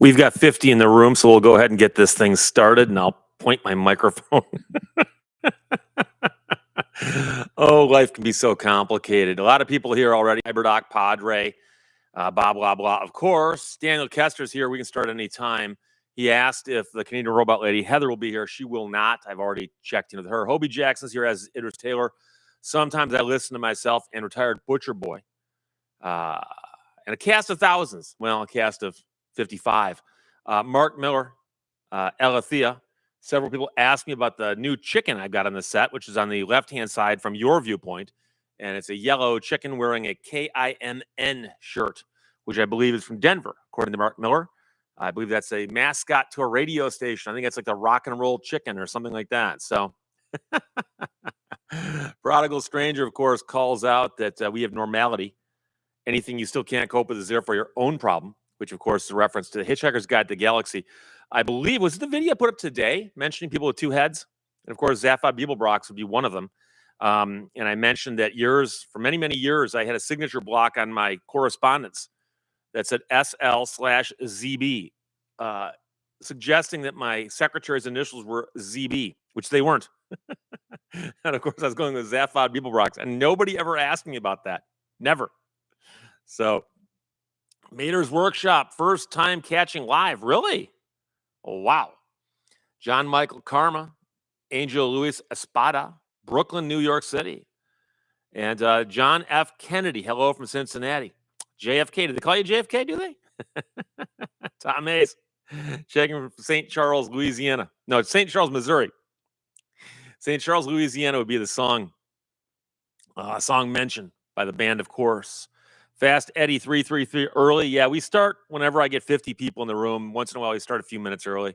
We've got 50 in the room, so we'll go ahead and get this thing started, and I'll point my microphone. Oh, life can be so complicated. A lot of people here already. Cyberdoc, Padre, blah, blah, blah. Of course, Daniel Kester's here. We can start any time. He asked if the Canadian robot lady, Heather, will be here. She will not. I've already checked in with her. Hobie Jackson's here, as Idris Taylor. Sometimes I listen to myself, and retired Butcher Boy. And a cast of thousands. Well, a cast of 55. Mark Miller, Alethea. Several people asked me about the new chicken I got on the set, which is on the left-hand side from your viewpoint. And it's a yellow chicken wearing a KIMN shirt, which I believe is from Denver, according to Mark Miller. I believe that's a mascot to a radio station. I think it's like the rock and roll chicken or something like that. So Prodigal Stranger, of course, calls out that we have normality. Anything you still can't cope with is there for your own problem, which, of course, is a reference to the Hitchhiker's Guide to the Galaxy. I believe, was it the video I put up today mentioning people with two heads? And, of course, Zaphod Beeblebrox would be one of them. And I mentioned that for many, many years, I had a signature block on my correspondence that said SL/ZB, suggesting that my secretary's initials were ZB, which they weren't. And, of course, I was going with Zaphod Beeblebrox, and nobody ever asked me about that. Never. So, Mater's Workshop, first time catching live. Really? Oh, wow. John Michael Karma, Angel Luis Espada, Brooklyn, New York City. And John F. Kennedy, hello from Cincinnati. JFK, did they call you JFK, do they? Tom Hayes, checking from St. Charles, Louisiana. No, it's St. Charles, Missouri. St. Charles, Louisiana would be the song mentioned by the band, of course. Fast Eddie 333 early. Yeah, we start whenever I get 50 people in the room. Once in a while, we start a few minutes early.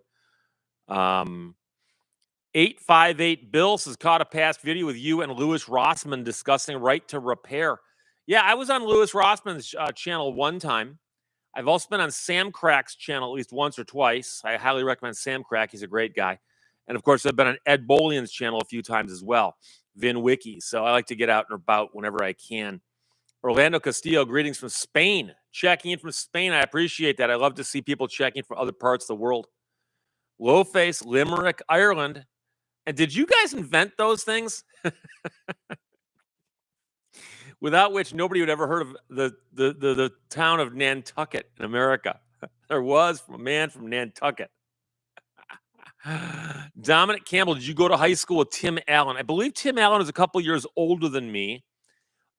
858 Bill says, caught a past video with you and Louis Rossman discussing right to repair. Yeah, I was on Louis Rossman's channel one time. I've also been on Sam Crack's channel at least once or twice. I highly recommend Sam Crack. He's a great guy. And, of course, I've been on Ed Bolian's channel a few times as well, Vin Wiki. So I like to get out and about whenever I can. Orlando Castillo, greetings from Spain. Checking in from Spain. I appreciate that. I love to see people checking from other parts of the world. Lowface, Limerick, Ireland. And did you guys invent those things? Without which nobody would ever heard of the town of Nantucket in America. There was a man from Nantucket. Dominic Campbell, did you go to high school with Tim Allen? I believe Tim Allen is a couple years older than me.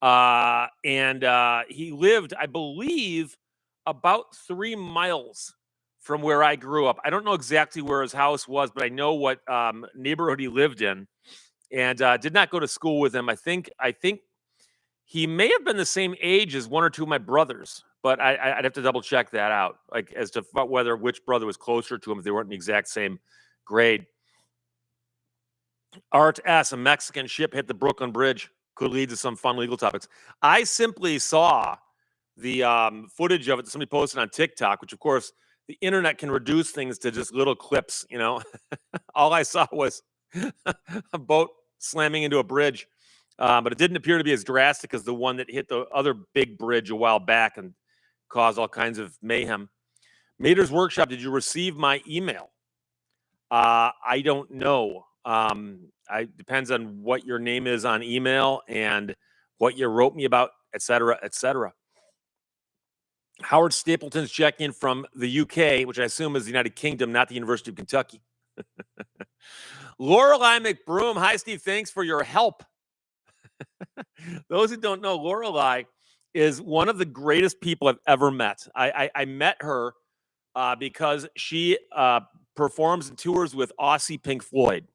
And he lived, I believe, about 3 miles from where I grew up. I don't know exactly where his house was, but I know what neighborhood he lived in, and did not go to school with him. I think he may have been the same age as one or two of my brothers, but I'd have to double check that out, like as to which brother was closer to him if they weren't in the exact same grade. Art S, a Mexican ship hit the Brooklyn Bridge. Could lead to some fun legal topics. I simply saw the footage of it that somebody posted on TikTok, which, of course, the internet can reduce things to just little clips, you know. All I saw was a boat slamming into a bridge, but it didn't appear to be as drastic as the one that hit the other big bridge a while back and caused all kinds of mayhem. Mater's Workshop, did you receive my email? I don't know. Depends on what your name is on email and what you wrote me about, et cetera, et cetera. Howard Stapleton's checking in from the UK, which I assume is the United Kingdom, not the University of Kentucky. Lorelei McBroom. Hi, Steve. Thanks for your help. Those who don't know, Lorelei is one of the greatest people I've ever met. I met her because she performs and tours with Aussie Pink Floyd.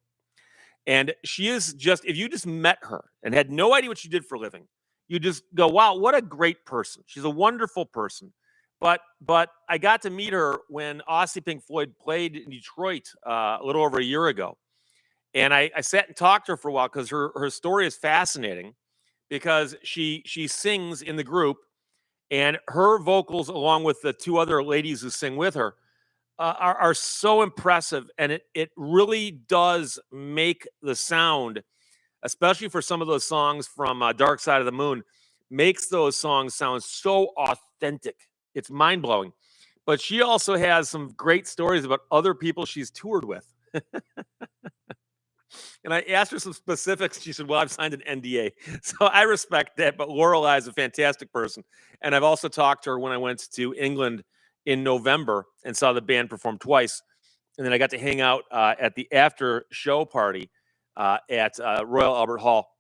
And she is just, if you just met her and had no idea what she did for a living, you just go, wow, what a great person. She's a wonderful person. But I got to meet her when Aussie Pink Floyd played in Detroit a little over a year ago. And I sat and talked to her for a while because her story is fascinating, because she sings in the group, and her vocals, along with the two other ladies who sing with her, are so impressive. And it really does make the sound, especially for some of those songs from Dark Side of the Moon, makes those songs sound so authentic. It's mind-blowing. but she also has some great stories about other people she's toured with. And I asked her some specifics. She said, "Well, I've signed an NDA." So I respect that. But Lorelai is a fantastic person. And I've also talked to her when I went to England in November and saw the band perform twice. And then I got to hang out at the after show party at Royal Albert Hall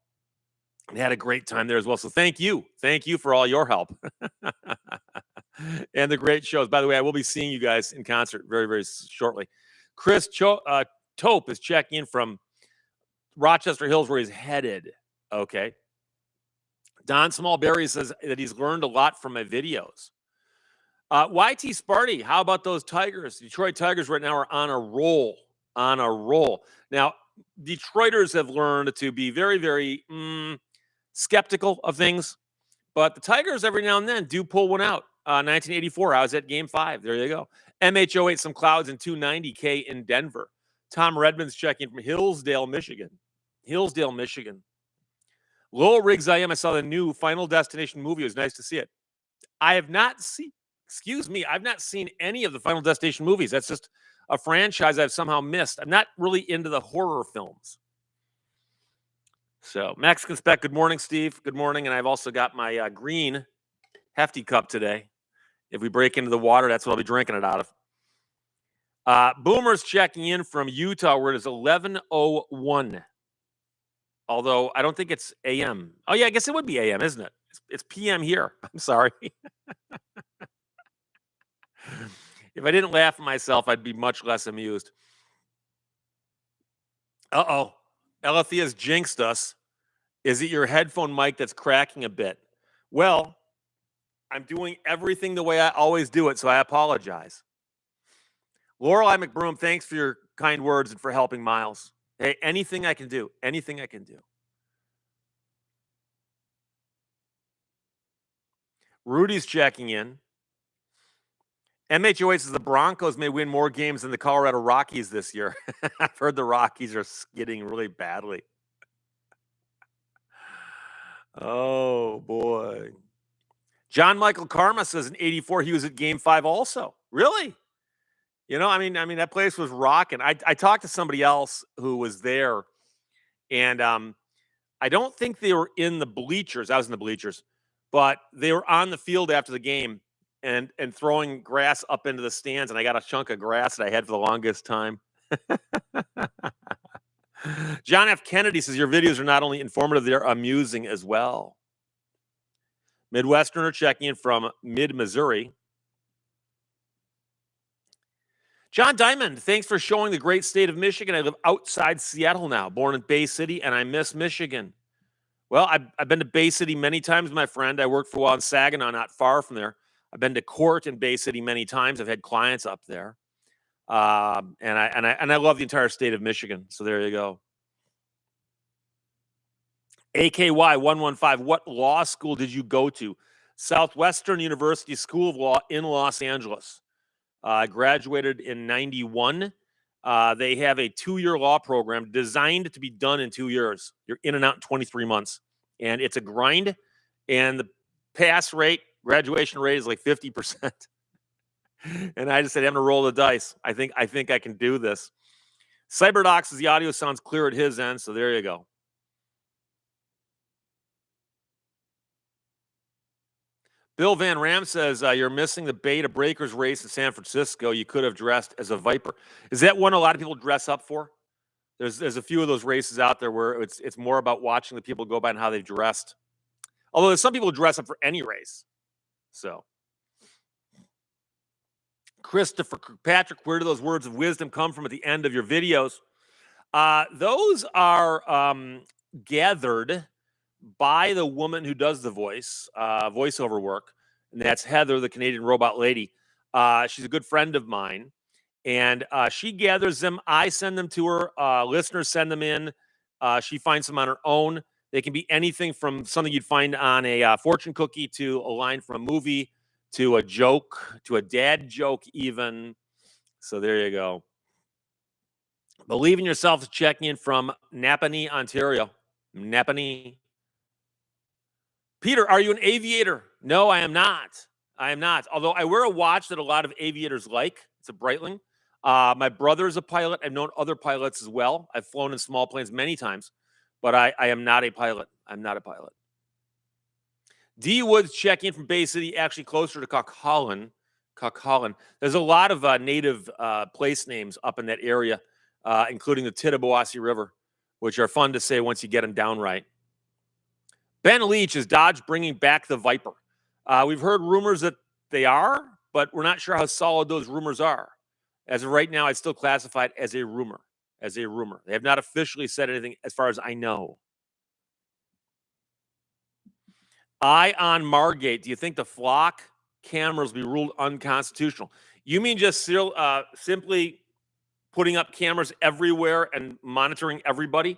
and had a great time there as well. So thank you. Thank you for all your help and the great shows. By the way, I will be seeing you guys in concert very, very shortly. Chris Tope is checking in from Rochester Hills, where he's headed. Okay. Don Smallberry says that he's learned a lot from my videos. YT Sparty, how about those Tigers? Detroit Tigers right now are on a roll. On a roll. Now, Detroiters have learned to be very, very skeptical of things, but the Tigers every now and then do pull one out. 1984, I was at Game 5. There you go. MHO8 some clouds and 290K in Denver. Tom Redmond's checking from Hillsdale, Michigan. Hillsdale, Michigan. Lowell Riggs, I saw the new Final Destination movie. It was nice to see it. I have not seen, I've not seen any of the Final Destination movies. That's just a franchise I've somehow missed. I'm not really into the horror films. So, Mexican Spec, good morning, Steve. Good morning. And I've also got my green hefty cup today. If we break into the water, that's what I'll be drinking it out of. Boomer's checking in from Utah, where it is 11:01. Although I don't think it's AM. Oh, yeah, I guess it would be AM, isn't it? It's PM here. I'm sorry. If I didn't laugh at myself, I'd be much less amused. Uh-oh. Alethea's jinxed us. Is it your headphone mic that's cracking a bit? Well, I'm doing everything the way I always do it, so I apologize. Lorelei McBroom, thanks for your kind words and for helping Miles. Hey, anything I can do. Anything I can do. Rudy's checking in. MHOH says the Broncos may win more games than the Colorado Rockies this year. I've heard the Rockies are skidding really badly. Oh, boy. John Michael Karma says in 84 he was at Game 5 also. Really? You know, I mean, that place was rocking. I talked to somebody else who was there, and I don't think they were in the bleachers. I was in the bleachers, but they were on the field after the game and throwing grass up into the stands, and I got a chunk of grass that I had for the longest time. John F. Kennedy says your videos are not only informative, they're amusing as well. Midwesterner checking in from mid-Missouri. John Diamond, thanks for showing the great state of Michigan. I live outside Seattle now, born in Bay City, and I miss Michigan. Well, I've been to Bay City many times, my friend. I worked for a while in Saginaw, not far from there. I've been to court in Bay City many times. I've had clients up there, and I love the entire state of Michigan. So there you go. AKY 115. What law school did you go to? Southwestern University School of Law in Los Angeles. I graduated in 91. They have a 2-year law program designed to be done in 2 years. You're in and out in 23 months. And it's a grind. And the pass rate, graduation rate is like 50%. And I just said, I'm going to roll the dice. I think I can do this. Cyberdoc says the audio sounds clear at his end. So there you go. Bill Van Ram says, you're missing the Beta Breakers race in San Francisco. You could have dressed as a Viper. Is that one a lot of people dress up for? There's a few of those races out there where it's more about watching the people go by and how they've dressed. Although there's some people who dress up for any race. So, Christopher Patrick, where do those words of wisdom come from at the end of your videos? Those are gathered by the woman who does the voiceover work, and that's Heather, the Canadian robot lady. She's a good friend of mine, and she gathers them. I send them to her. Listeners send them in. She finds them on her own. They can be anything from something you'd find on a fortune cookie to a line from a movie to a joke, to a dad joke even. So there you go. Believe in yourself, checking in from Napanee, Ontario. Napanee. Peter, are you an aviator? No, I am not. I am not. Although I wear a watch that a lot of aviators like. It's a Breitling. My brother is a pilot. I've known other pilots as well. I've flown in small planes many times, but I am not a pilot. I'm not a pilot. D Woods checking in from Bay City, actually closer to Cuckholland. Cuckholland. There's a lot of native place names up in that area, including the Tittabawassee River, which are fun to say once you get them down right. Ben Leach, is Dodge bringing back the Viper? We've heard rumors that they are, but we're not sure how solid those rumors are. As of right now, I'd still classify it as a rumor. As a rumor. They have not officially said anything as far as I know. Eye on Margate. Do you think the flock cameras will be ruled unconstitutional? You mean just simply putting up cameras everywhere and monitoring everybody?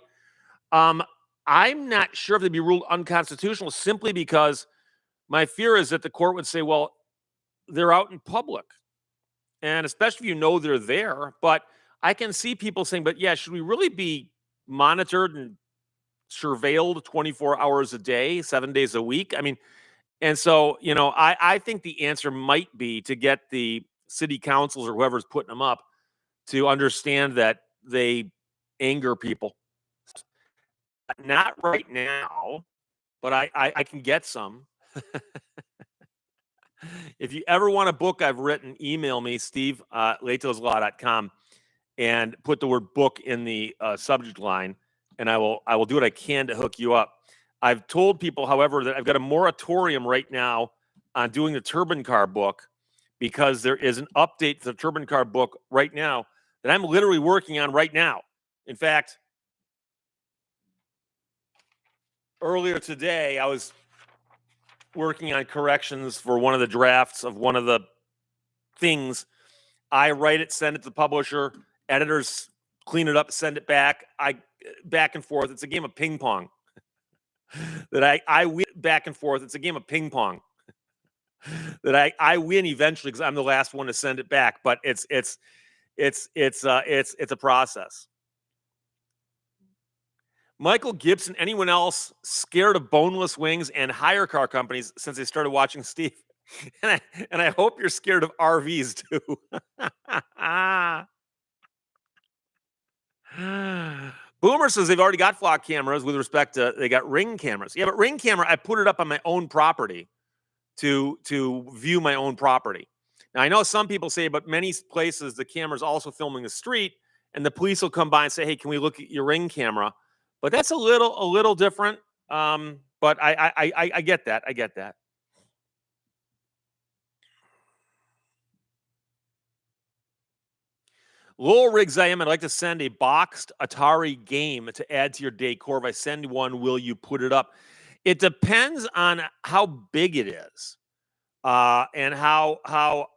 I'm not sure if they'd be ruled unconstitutional simply because my fear is that the court would say, well, they're out in public. And especially if you know they're there. But I can see people saying, but yeah, should we really be monitored and surveilled 24 hours a day, 7 days a week? I mean, and so, I think the answer might be to get the city councils or whoever's putting them up to understand that they anger people. Not right now, but I can get some. If you ever want a book I've written, email me, Steve, lehtoslaw.com, and put the word book in the subject line, and I will do what I can to hook you up. I've told people, however, that I've got a moratorium right now on doing the Turban Car book because there is an update to the Turban Car book right now that I'm literally working on right now. In fact, earlier today, I was working on corrections for one of the drafts of one of the things. I write it, send it to the publisher, editors clean it up, send it back. Back and forth. It's a game of ping pong. That I win back and forth. It's a game of ping pong. That I win eventually because I'm the last one to send it back. But it's a process. Michael Gibson, anyone else scared of boneless wings and hire car companies since they started watching Steve? And I hope you're scared of RVs too. Boomer says they've already got flock cameras with respect to they got Ring cameras. Yeah, but Ring camera, I put it up on my own property to view my own property. Now I know some people say, but many places the camera's also filming the street, and the police will come by and say, "Hey, can we look at your Ring camera?" But that's a little different. But I get that. I get that. Lowell Riggs, I'd like to send a boxed Atari game to add to your decor. If I send one, will you put it up? It depends on how big it is, and how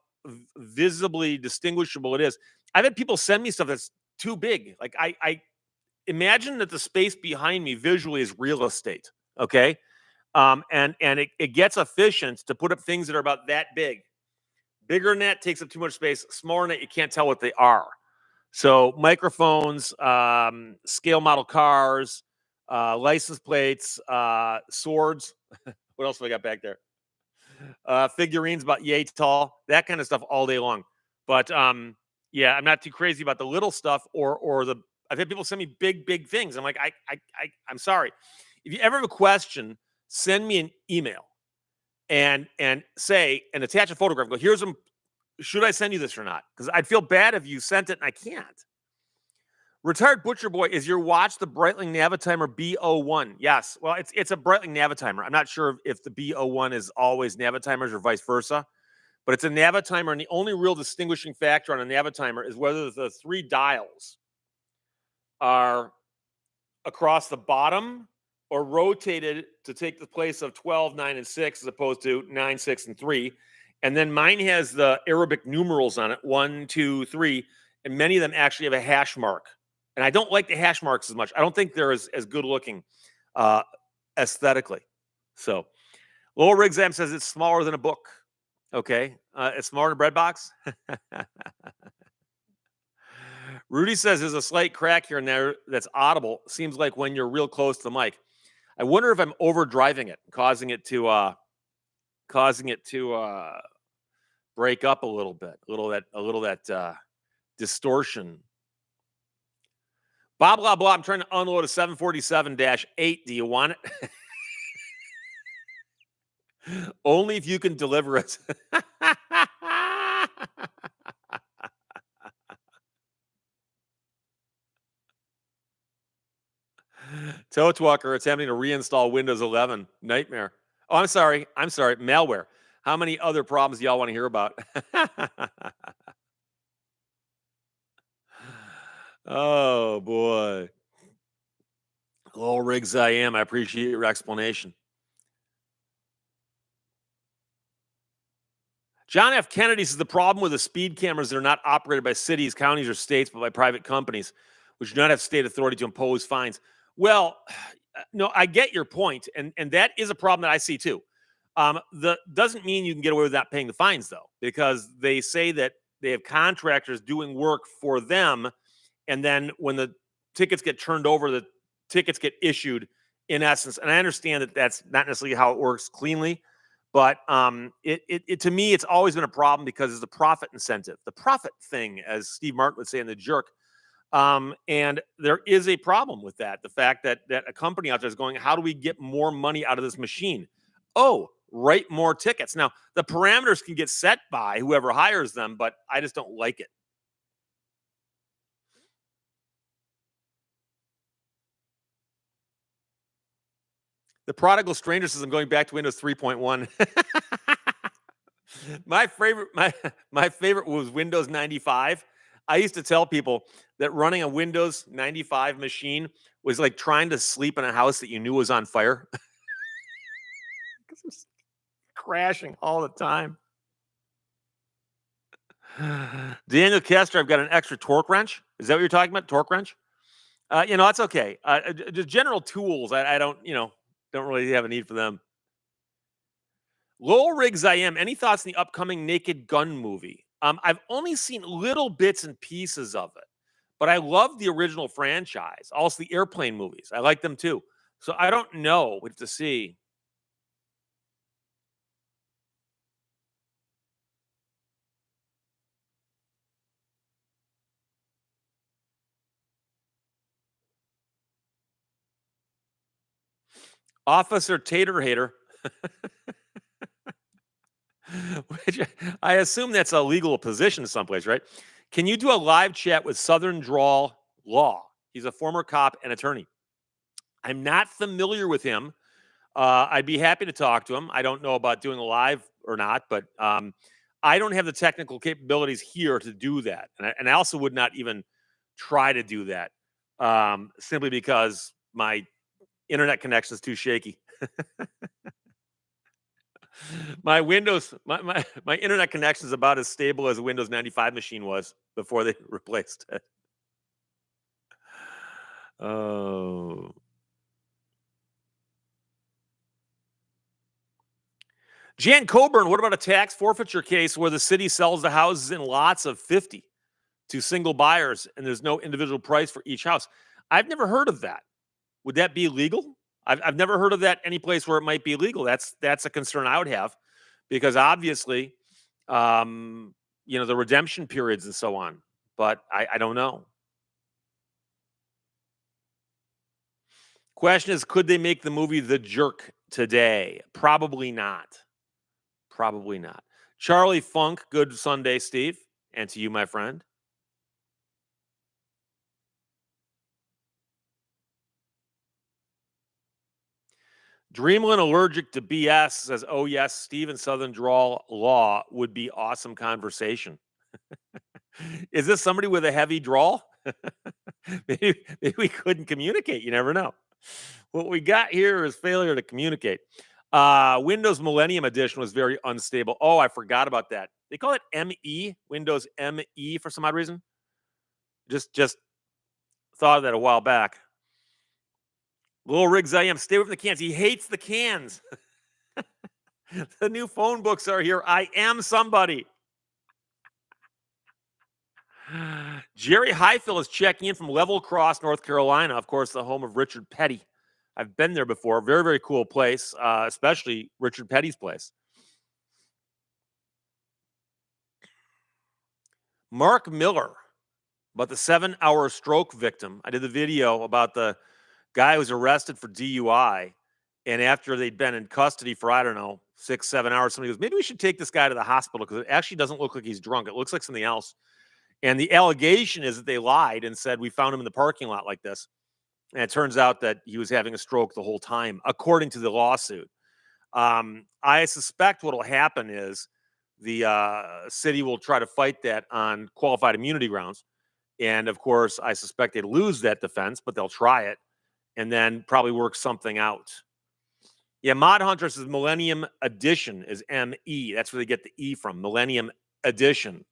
visibly distinguishable it is. I've had people send me stuff that's too big. Like I imagine that the space behind me visually is real estate. Okay, and it gets efficient to put up things that are about that big. Bigger than that takes up too much space. Smaller than that, you can't tell what they are. So microphones, scale model cars, license plates, swords. What else have I got back there? Figurines about yay tall, that kind of stuff all day long. But yeah, I'm not too crazy about the little stuff or the. I've had people send me big things. I'm like, I'm sorry. If you ever have a question, send me an email and say and attach a photograph. Go, here's them. Should I send you this or not? Because I'd feel bad if you sent it and I can't. Retired Butcher Boy, is your watch the Breitling Navitimer B01? Yes. Well, it's a Breitling Navitimer. I'm not sure if the B01 is always Navitimers or vice versa, but it's a Navitimer, and the only real distinguishing factor on a Navitimer is whether the 3 dials are across the bottom or rotated to take the place of 12, 9, and 6 as opposed to 9, 6, and 3. And then mine has the Arabic numerals on it, 1, 2, 3, and many of them actually have a hash mark. And I don't like the hash marks as much. I don't think they're as good looking aesthetically. So, Lowell Riggsam says it's smaller than a book. Okay, it's smaller than a bread box. Rudy says there's a slight crack here and there that's audible. Seems like when you're real close to the mic. I wonder if I'm overdriving it, causing it to causing it to break up a little bit, a little that distortion. Blah blah blah. I'm trying to unload a 747-8. Do you want it? Only if you can deliver it. Totes Walker attempting to reinstall Windows 11. Nightmare. Oh, I'm sorry. I'm sorry. Malware. How many other problems do y'all want to hear about? Oh, boy. Little rigs I am. I appreciate your explanation. John F. Kennedy says the problem with the speed cameras that are not operated by cities, counties, or states, but by private companies, which do not have state authority to impose fines. Well, no, I get your point, and that is a problem that I see too. The doesn't mean you can get away with not paying the fines though, because they say that they have contractors doing work for them, and then when the tickets get turned over, the tickets get issued in essence. And I understand that that's not necessarily how it works cleanly, but it to me, it's always been a problem because it's a profit incentive, the profit thing, as Steve Martin would say in The Jerk. And there is a problem with that. The fact that a company out there is going, how do we get more money out of this machine? Oh, write more tickets. Now, the parameters can get set by whoever hires them, but I just don't like it. The prodigal stranger says I'm going back to Windows 3.1. My favorite was Windows 95. I used to tell people that running a Windows 95 machine was like trying to sleep in a house that you knew was on fire. Because it was crashing all the time. Daniel Kester, I've got an extra torque wrench. Is that what you're talking about? Torque wrench? That's okay. Just general tools. I don't, don't really have a need for them. Lowell Riggs, I am. Any thoughts on the upcoming Naked Gun movie? I've only seen little bits and pieces of it, but I love the original franchise. Also, the Airplane movies. I like them too. So I don't know. We have to see. Officer Tater Hater. Which I assume that's a legal position someplace, right? Can you do a live chat with Southern Drawl Law? He's a former cop and attorney. I'm not familiar with him. I'd be happy to talk to him. I don't know about doing a live or not, but I don't have the technical capabilities here to do that. And I also would not even try to do that simply because my internet connection is too shaky. My Windows, my internet connection is about as stable as a Windows 95 machine was before they replaced it. Oh. Jan Coburn, what about a tax forfeiture case where the city sells the houses in lots of 50 to single buyers and there's no individual price for each house? I've never heard of that. Would that be legal? I've never heard of that any place where it might be legal. That's a concern I would have because obviously, the redemption periods and so on. But I don't know. Question is, could they make the movie The Jerk today? Probably not. Probably not. Charlie Funk, good Sunday, Steve. And to you, my friend. Dreamland allergic to BS says, oh, yes, Steve and Southern Drawl Law would be awesome conversation. Is this somebody with a heavy drawl? maybe we couldn't communicate. You never know. What we got here is failure to communicate. Windows Millennium Edition was very unstable. Oh, I forgot about that. They call it ME, Windows ME for some odd reason. Just thought of that a while back. Little Riggs I am. Stay away from the cans. He hates the cans. The new phone books are here. I am somebody. Jerry Highfill is checking in from Level Cross, North Carolina. Of course, the home of Richard Petty. I've been there before. Very, very cool place, especially Richard Petty's place. Mark Miller, about the 7-hour stroke victim. I did the video about the guy who was arrested for DUI. And after they'd been in custody for, I don't know, 6, 7 hours, somebody goes, maybe we should take this guy to the hospital because it actually doesn't look like he's drunk. It looks like something else. And the allegation is that they lied and said, we found him in the parking lot like this. And it turns out that he was having a stroke the whole time, according to the lawsuit. I suspect what will happen is the city will try to fight that on qualified immunity grounds. And of course, I suspect they lose that defense, but they'll try it and then probably work something out. Yeah, Mod Hunter says Millennium Edition is ME. That's where they get the E from, Millennium Edition.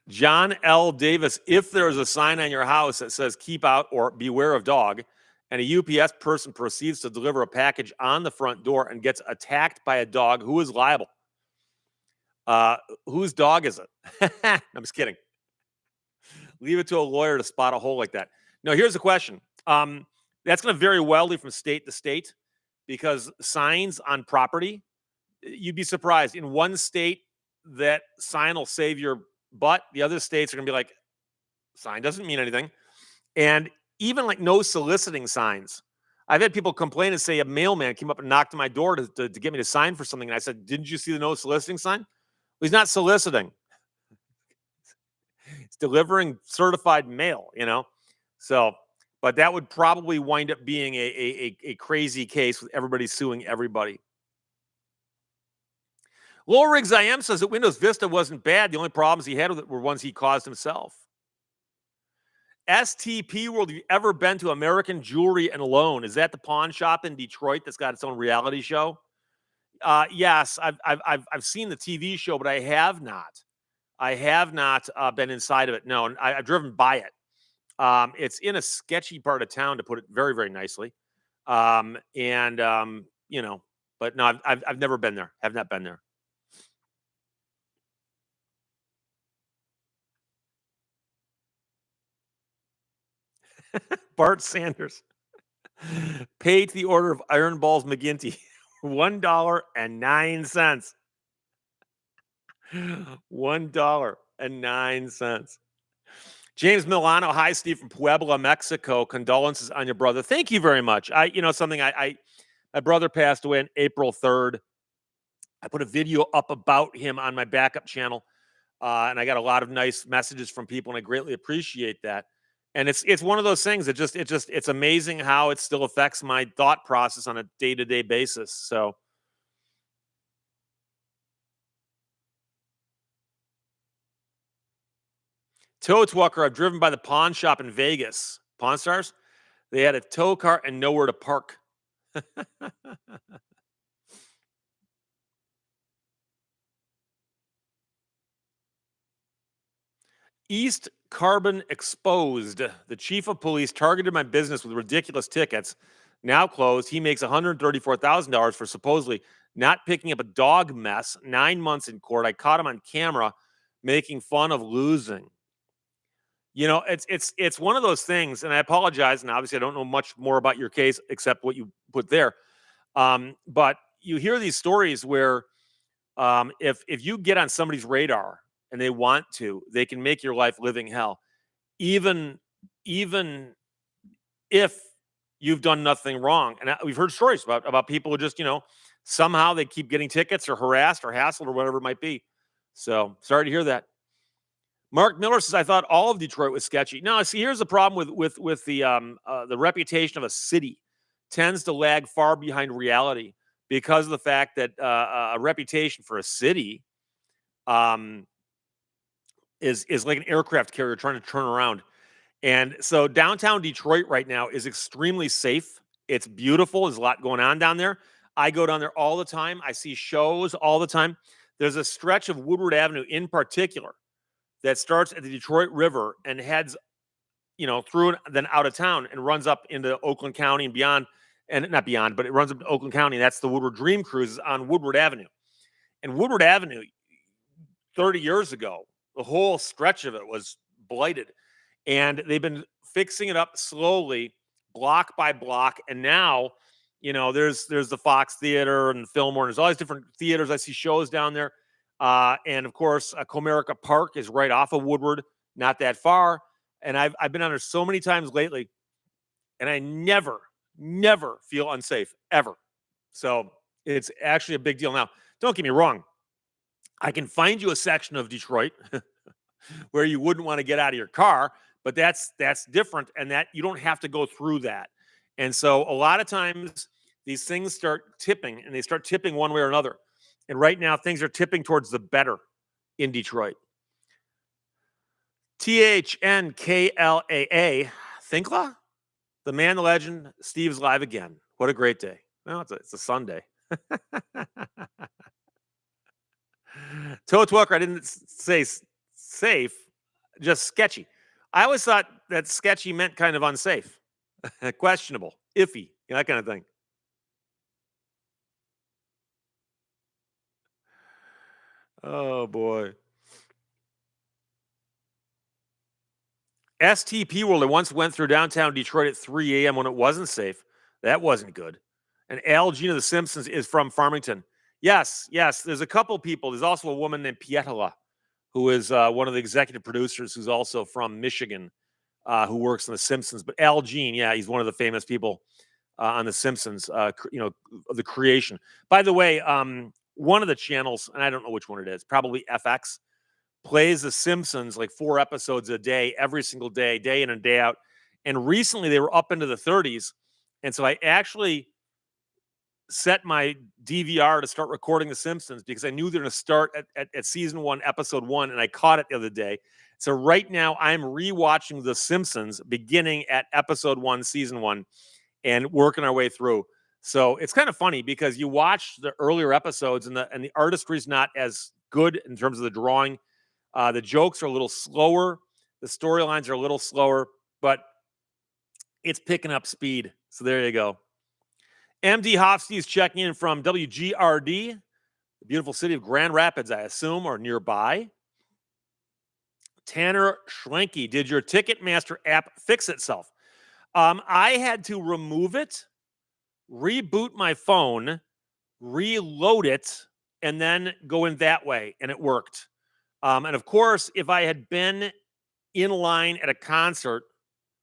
John L. Davis, if there is a sign on your house that says keep out or beware of dog, and a UPS person proceeds to deliver a package on the front door and gets attacked by a dog, who is liable? Whose dog is it? I'm just kidding. Leave it to a lawyer to spot a hole like that. No, here's the question. That's going to vary wildly from state to state because signs on property, you'd be surprised. In one state, that sign will save your butt. The other states are going to be like, sign doesn't mean anything. And even like no soliciting signs. I've had people complain and say a mailman came up and knocked on my door to get me to sign for something. And I said, didn't you see the no soliciting sign? Well, he's not soliciting. He's delivering certified mail, you know? So, but that would probably wind up being a crazy case with everybody suing everybody. Lowell Riggs IM says that Windows Vista wasn't bad. The only problems he had with it were ones he caused himself. STP World, have you ever been to American Jewelry and Loan? Is that the pawn shop in Detroit that's got its own reality show? Yes, I've seen the TV show, but I have not. I have not been inside of it. No, and I've driven by it. It's in a sketchy part of town, to put it very, very nicely. You know, but no, I've never been there. Have not been there. Bart Sanders paid the order of Iron Balls McGinty $1.09. $1.09. James Milano, hi Steve from Puebla, Mexico. Condolences on your brother. Thank you very much. My brother passed away on April 3rd. I put a video up about him on my backup channel, and I got a lot of nice messages from people, and I greatly appreciate that. And it's one of those things that it's amazing how it still affects my thought process on a day-to-day basis. So Toad Walker, I've driven by the pawn shop in Vegas. Pawn Stars? They had a tow car and nowhere to park. East Carbon Exposed. The chief of police targeted my business with ridiculous tickets. Now closed. He makes $134,000 for supposedly not picking up a dog mess. 9 months in court. I caught him on camera making fun of losing. You know, it's one of those things, and I apologize. And obviously, I don't know much more about your case except what you put there. But you hear these stories where if you get on somebody's radar and they want to, they can make your life living hell, even if you've done nothing wrong. And we've heard stories about people who just, somehow they keep getting tickets or harassed or hassled or whatever it might be. So sorry to hear that. Mark Miller says, I thought all of Detroit was sketchy. No, see, here's the problem with the reputation of a city tends to lag far behind reality because of the fact that a reputation for a city is like an aircraft carrier trying to turn around. And so downtown Detroit right now is extremely safe. It's beautiful. There's a lot going on down there. I go down there all the time. I see shows all the time. There's a stretch of Woodward Avenue in particular that starts at the Detroit River and heads, through and then out of town and runs up into Oakland County and beyond, and not beyond, but it runs up to Oakland County. And that's the Woodward Dream Cruises on Woodward Avenue. And Woodward Avenue, 30 years ago, the whole stretch of it was blighted. And they've been fixing it up slowly, block by block. And now There's the Fox Theater and Fillmore. There's all these different theaters. I see shows down there. And of course, Comerica Park is right off of Woodward, not that far. And I've been on there so many times lately, and I never feel unsafe ever. So it's actually a big deal. Now, don't get me wrong. I can find you a section of Detroit where you wouldn't want to get out of your car, but that's different, and that you don't have to go through that. And so a lot of times these things start tipping, and they start tipping one way or another. And right now things are tipping towards the better in Detroit. THNKLAA, Thinkla, the man, the legend, Steve's live again. What a great day. Well, it's a Sunday. Toad Walker, I didn't say safe, just sketchy. I always thought that sketchy meant kind of unsafe, questionable, iffy, that kind of thing. Oh, boy. STP World, I once went through downtown Detroit at 3 a.m. when it wasn't safe. That wasn't good. And Al Jean of The Simpsons is from Farmington. Yes. There's a couple people. There's also a woman named Pietala, who is one of the executive producers, who's also from Michigan, who works on The Simpsons. But Al Jean, yeah, he's one of the famous people on The Simpsons, the creation. By the way, one of the channels, and I don't know which one it is, probably FX, plays The Simpsons like 4 episodes a day, every single day, day in and day out. And recently they were up into the 30s. And so I actually set my DVR to start recording The Simpsons because I knew they're going to start at season 1, episode 1, and I caught it the other day. So right now I'm rewatching The Simpsons beginning at episode 1, season 1, and working our way through. So it's kind of funny because you watch the earlier episodes and the artistry is not as good in terms of the drawing. The jokes are a little slower. The storylines are a little slower, but it's picking up speed. So there you go. MD Hofsky is checking in from WGRD, the beautiful city of Grand Rapids, I assume, or nearby. Tanner Schlenke, did your Ticketmaster app fix itself? I had to remove it, reboot my phone, reload it, and then go in that way, and it worked. And of course, if I had been in line at a concert,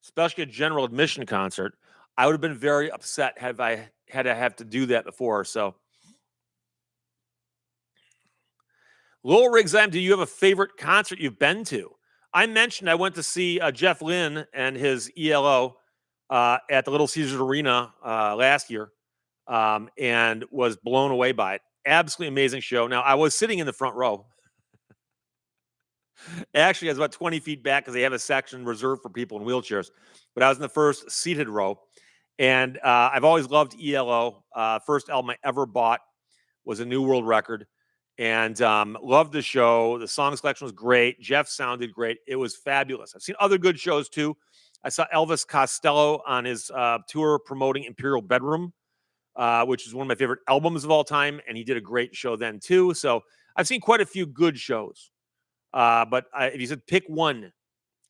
especially a general admission concert, I would have been very upset had I had to have to do that before. So, Lowell Riggs, do you have a favorite concert you've been to? I mentioned I went to see Jeff Lynne and his ELO at the Little Caesars Arena last year, and was blown away by it. Absolutely amazing show. Now, I was sitting in the front row. Actually, I was about 20 feet back because they have a section reserved for people in wheelchairs. But I was in the first seated row. And I've always loved ELO. First album I ever bought was a New World record. And loved the show. The song selection was great. Jeff sounded great. It was fabulous. I've seen other good shows, too. I saw Elvis Costello on his tour promoting Imperial Bedroom, which is one of my favorite albums of all time. And he did a great show then, too. So I've seen quite a few good shows. But if you said pick one,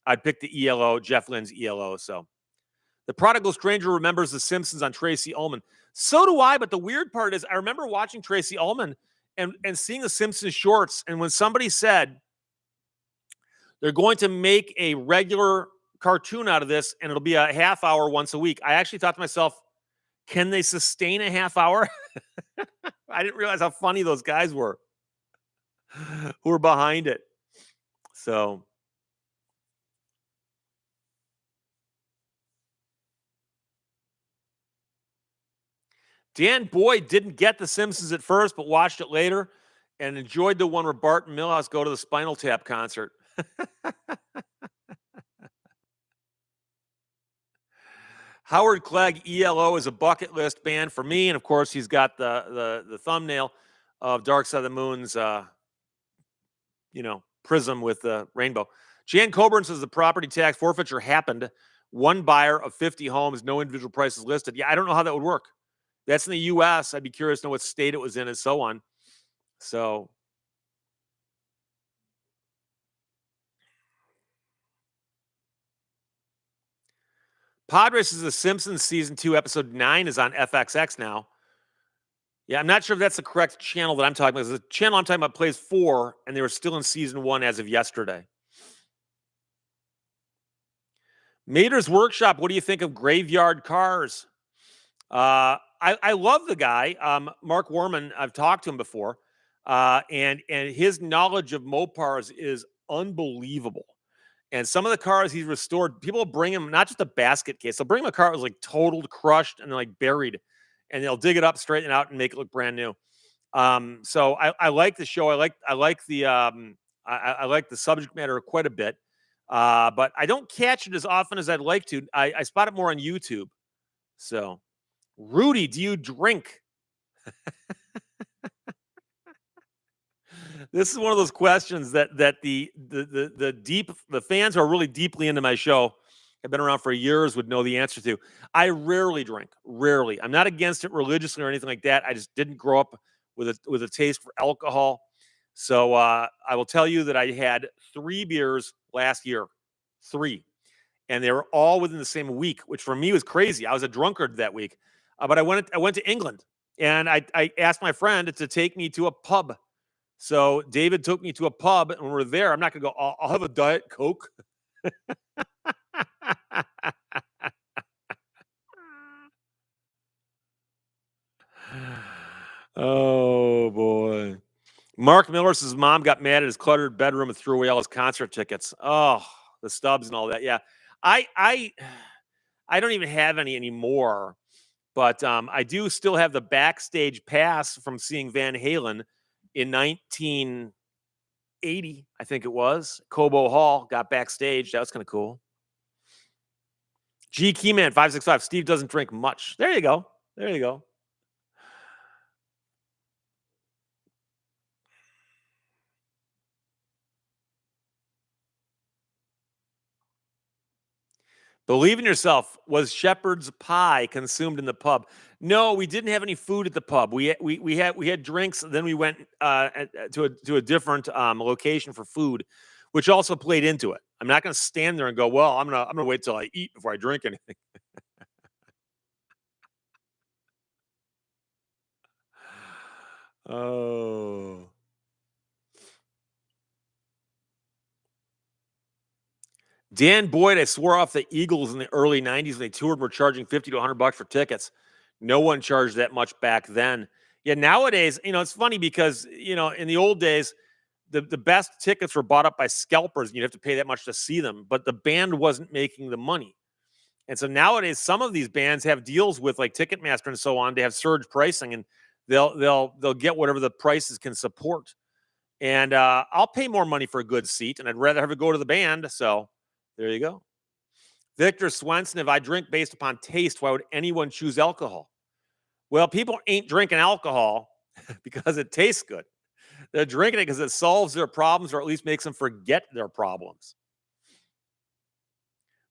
I'd pick the ELO, Jeff Lynne's ELO. So the Prodigal Stranger remembers The Simpsons on Tracy Ullman. So do I. But the weird part is I remember watching Tracy Ullman and seeing The Simpsons shorts. And when somebody said they're going to make a regular cartoon out of this and it'll be a half hour once a week, I actually thought to myself, can they sustain a half hour? I didn't realize how funny those guys were who were behind it. So Dan Boyd didn't get The Simpsons at first, but watched it later and enjoyed the one where Bart and Milhouse go to the Spinal Tap concert. Howard Clegg, ELO, is a bucket list band for me. And of course, he's got the thumbnail of Dark Side of the Moon's, prism with the rainbow. Jan Coburn says the property tax forfeiture happened. One buyer of 50 homes, no individual prices listed. Yeah, I don't know how that would work. That's in the U.S. I'd be curious to know what state it was in and so on. So Padres is The Simpsons season 2, episode 9 is on FXX now. Yeah, I'm not sure if that's the correct channel that I'm talking about. The channel I'm talking about plays 4, and they were still in season 1 as of yesterday. Mater's Workshop, what do you think of Graveyard Cars? I love the guy, Mark Warman. I've talked to him before, and his knowledge of Mopars is unbelievable. And some of the cars he's restored, people bring him not just a basket case, they'll bring him a car that was like totaled, crushed, and like buried, and they'll dig it up, straighten it out, and make it look brand new. So I like the show. I like the subject matter quite a bit, but I don't catch it as often as I'd like to. I spot it more on YouTube. So, Rudy, do you drink? This is one of those questions that the fans who are really deeply into my show have been around for years would know the answer to. I rarely drink. Rarely. I'm not against it religiously or anything like that. I just didn't grow up with a taste for alcohol. So I will tell you that I had 3 beers last year. 3. And they were all within the same week, which for me was crazy. I was a drunkard that week. But I went to England, and I asked my friend to take me to a pub. So David took me to a pub, and when we're there, I'm not going to go, I'll have a Diet Coke. Oh, boy. Mark Miller says mom got mad at his cluttered bedroom and threw away all his concert tickets. Oh, the stubs and all that. Yeah. I don't even have any anymore, but I do still have the backstage pass from seeing Van Halen in 1980, I think it was. Cobo Hall, got backstage. That was kind of cool. G Keyman 565. Steve doesn't drink much. There you go. There you go. Believe in yourself. Was shepherd's pie consumed in the pub? No, we didn't have any food at the pub. We had drinks. Then we went to a different location for food, which also played into it. I'm not going to stand there and go, well, I'm gonna wait till I eat before I drink anything. Oh. Dan Boyd, I swore off the Eagles in the early 90s when they toured, were charging 50 to 100 bucks for tickets. No one charged that much back then. Yeah, nowadays, it's funny because, in the old days, the best tickets were bought up by scalpers and you'd have to pay that much to see them, but the band wasn't making the money. And so nowadays, some of these bands have deals with like Ticketmaster and so on to have surge pricing, and they'll get whatever the prices can support. And I'll pay more money for a good seat, and I'd rather have it go to the band. So there you go. Victor Swenson, if I drink based upon taste, why would anyone choose alcohol? Well, people ain't drinking alcohol because it tastes good. They're drinking it because it solves their problems or at least makes them forget their problems.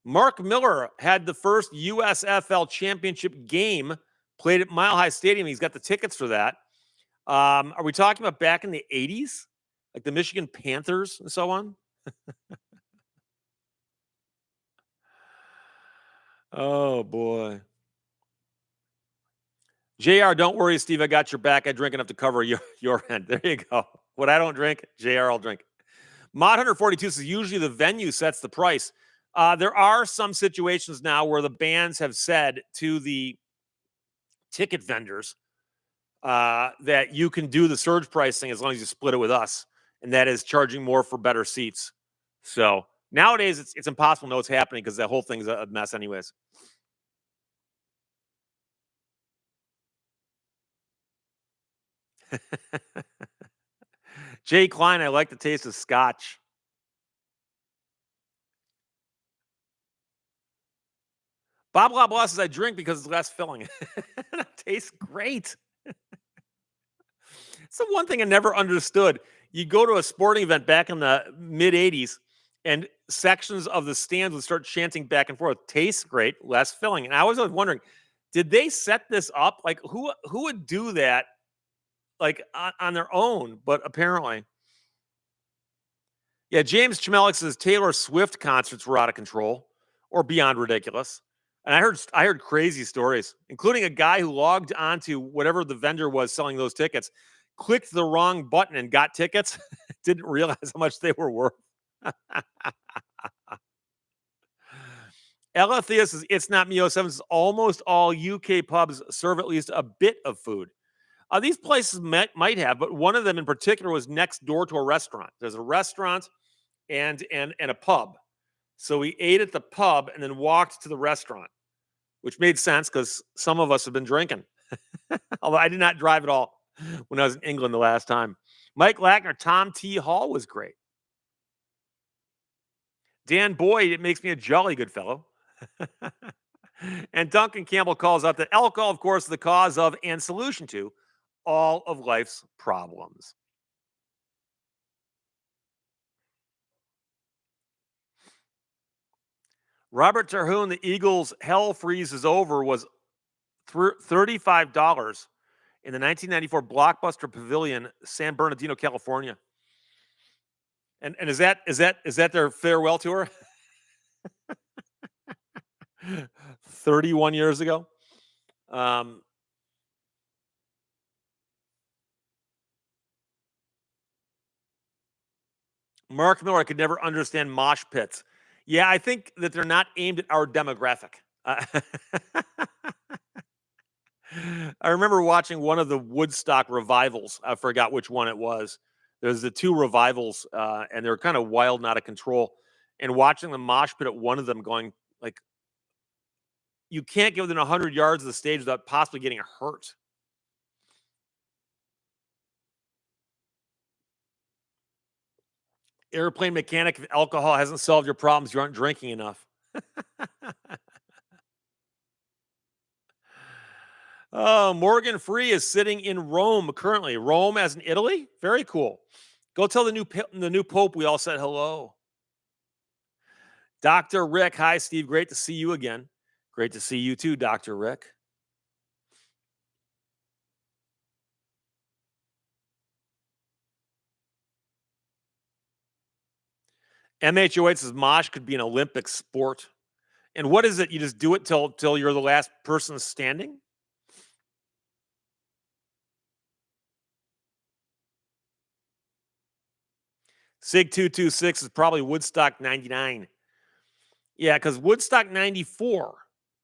Mark Miller had the first USFL championship game played at Mile High Stadium. He's got the tickets for that. Are we talking about back in the 80s? Like the Michigan Panthers and so on? Oh, boy. JR, don't worry, Steve. I got your back. I drink enough to cover your end. There you go. What I don't drink, JR, I'll drink. Mod 142 says usually the venue sets the price. There are some situations now where the bands have said to the ticket vendors that you can do the surge pricing as long as you split it with us, and that is charging more for better seats. So nowadays it's impossible to know what's happening because that whole thing's a mess anyways. Jay Klein, I like the taste of scotch. Bob Blah Blah says I drink because it's less filling. It tastes great. It's the one thing I never understood. You go to a sporting event back in the mid 80s, and sections of the stands would start chanting back and forth, tastes great, less filling. And I was always wondering, did they set this up? Like who would do that like on their own? But apparently. Yeah, James Chamelik says Taylor Swift concerts were out of control or beyond ridiculous. And I heard crazy stories, including a guy who logged onto whatever the vendor was selling those tickets, clicked the wrong button and got tickets, didn't realize how much they were worth. Ella Theus says it's not me. 07 says almost all UK pubs serve at least a bit of food. These places might have, but one of them in particular was next door to a restaurant. There's a restaurant and a pub. So we ate at the pub and then walked to the restaurant, which made sense because some of us have been drinking. Although I did not drive at all when I was in England the last time. Mike Lackner, Tom T. Hall was great. Dan Boyd, it makes me a jolly good fellow. And Duncan Campbell calls out that alcohol, of course, is the cause of and solution to all of life's problems. Robert Terhune, the Eagles' hell freezes over was $35 in the 1994 Blockbuster Pavilion, San Bernardino, California. And is that their farewell tour? 31 years ago. Mark Miller, I could never understand mosh pits. Yeah, I think that they're not aimed at our demographic. I remember watching one of the Woodstock revivals. I forgot which one it was. There's the two revivals, and they're kind of wild and out of control. And watching the mosh pit at one of them going, like, you can't get within 100 yards of the stage without possibly getting hurt. Airplane mechanic, if alcohol hasn't solved your problems, you aren't drinking enough. Oh, Morgan Free is sitting in Rome currently. Rome as in Italy? Very cool. Go tell the new Pope we all said hello. Dr. Rick, hi, Steve. Great to see you again. Great to see you too, Dr. Rick. MHOH says mosh could be an Olympic sport. And what is it? You just do it till you're the last person standing? Sig226 is probably Woodstock 99. Yeah, because Woodstock 94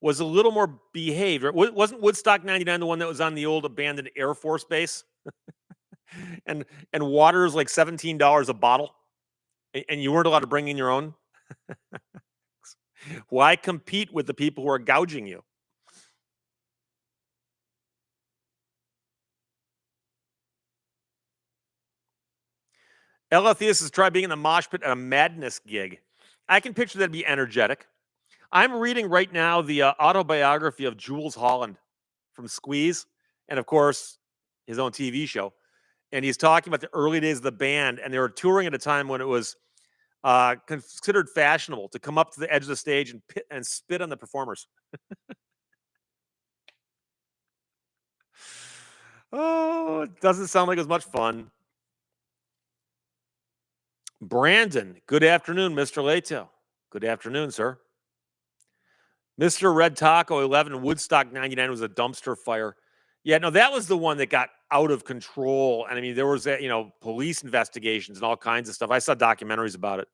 was a little more behaved. Wasn't Woodstock 99 the one that was on the old abandoned Air Force base? and water is like $17 a bottle, and you weren't allowed to bring in your own? Why compete with the people who are gouging you? Ella says try being in the mosh pit at a Madness gig. I can picture that be energetic. I'm reading right now the autobiography of Jules Holland from Squeeze, and of course, his own TV show. And he's talking about the early days of the band, and they were touring at a time when it was considered fashionable to come up to the edge of the stage and spit on the performers. Oh, it doesn't sound like as much fun. Brandon, good afternoon, Mr. Lehto. Good afternoon, sir. Mr. Red Taco 11, Woodstock 99 was a dumpster fire. Yeah, no, that was the one that got out of control. And I mean, there was, police investigations and all kinds of stuff. I saw documentaries about it.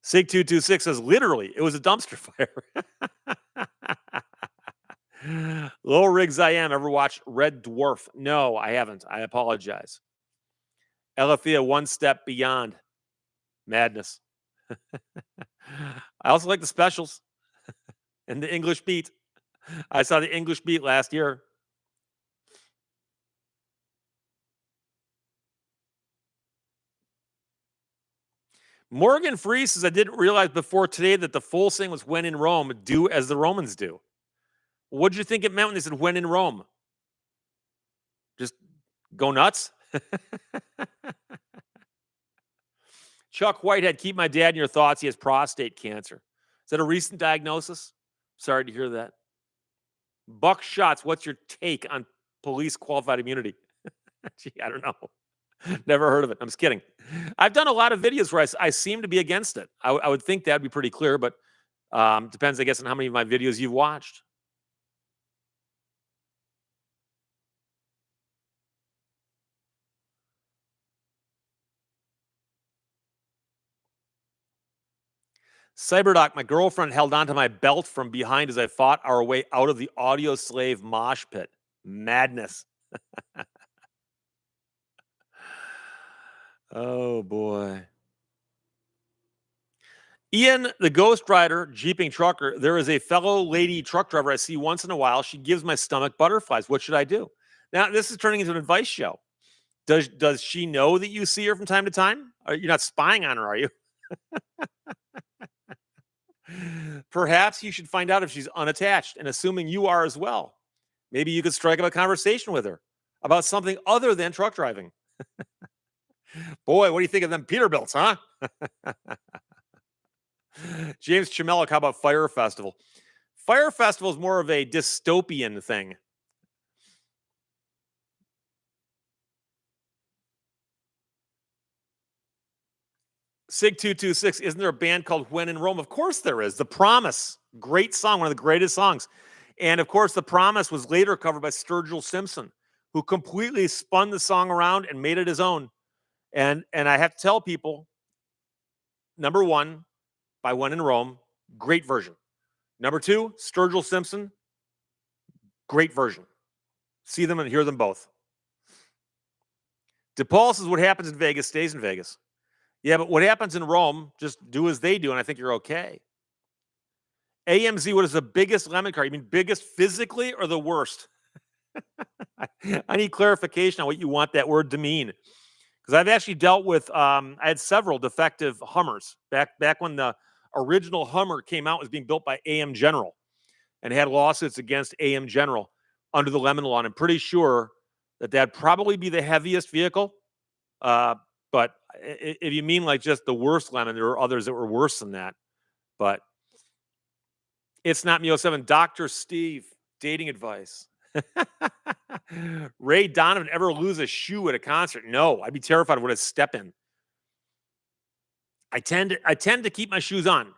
Sig226 says, literally, it was a dumpster fire. Low rigs I am. Ever watched Red Dwarf? No, I haven't. I apologize. Elethea, one step beyond madness. I also like the specials and the English beat. I saw the English beat last year. Morgan Free says, I didn't realize before today that the full saying was when in Rome, do as the Romans do. What did you think it meant when they said when in Rome? Just go nuts? Chuck Whitehead, keep my dad in your thoughts. He has prostate cancer. Is that a recent diagnosis? Sorry to hear that. Buck Shots, what's your take on police qualified immunity? Gee, I don't know. Never heard of it. I'm just kidding. I've done a lot of videos where I seem to be against it. I would think that'd be pretty clear, but Depends, I guess, on how many of my videos you've watched. Cyberdoc, my girlfriend held onto my belt from behind as I fought our way out of the audio slave mosh pit. Madness. Oh boy. Ian, the Ghost Rider, Jeeping Trucker. There is a fellow lady truck driver I see once in a while. She gives my stomach butterflies. What should I do? Now, this is turning into an advice show. Does she know that you see her from time to time? You're not spying on her, are you? Perhaps you should find out if she's unattached, and assuming you are as well. Maybe you could strike up a conversation with her about something other than truck driving. Boy, what do you think of them Peterbilts, huh? James Chamellick, how about Fire Festival? Fire Festival is more of a dystopian thing. Sig226, isn't there a band called When in Rome? Of course there is. The Promise, great song, one of the greatest songs. And of course, The Promise was later covered by Sturgill Simpson, who completely spun the song around and made it his own. And I have to tell people, number one, by When in Rome, great version. Number two, Sturgill Simpson, great version. See them and hear them both. DePaul says what happens in Vegas stays in Vegas. Yeah, but what happens in Rome, just do as they do, and I think you're okay. AMZ, what is the biggest lemon card? You mean biggest physically or the worst? I need clarification on what you want that word to mean. Because I've actually dealt with, I had several defective Hummers back when the original Hummer came out, was being built by AM General and had lawsuits against AM General under the lemon law. And I'm pretty sure that that'd probably be the heaviest vehicle. But if you mean like just the worst lemon, there are others that were worse than that. But it's not me 07. Dr. Steve, dating advice. Ray Donovan, ever lose a shoe at a concert? No, I'd be terrified of what I'd step in. I tend to keep my shoes on.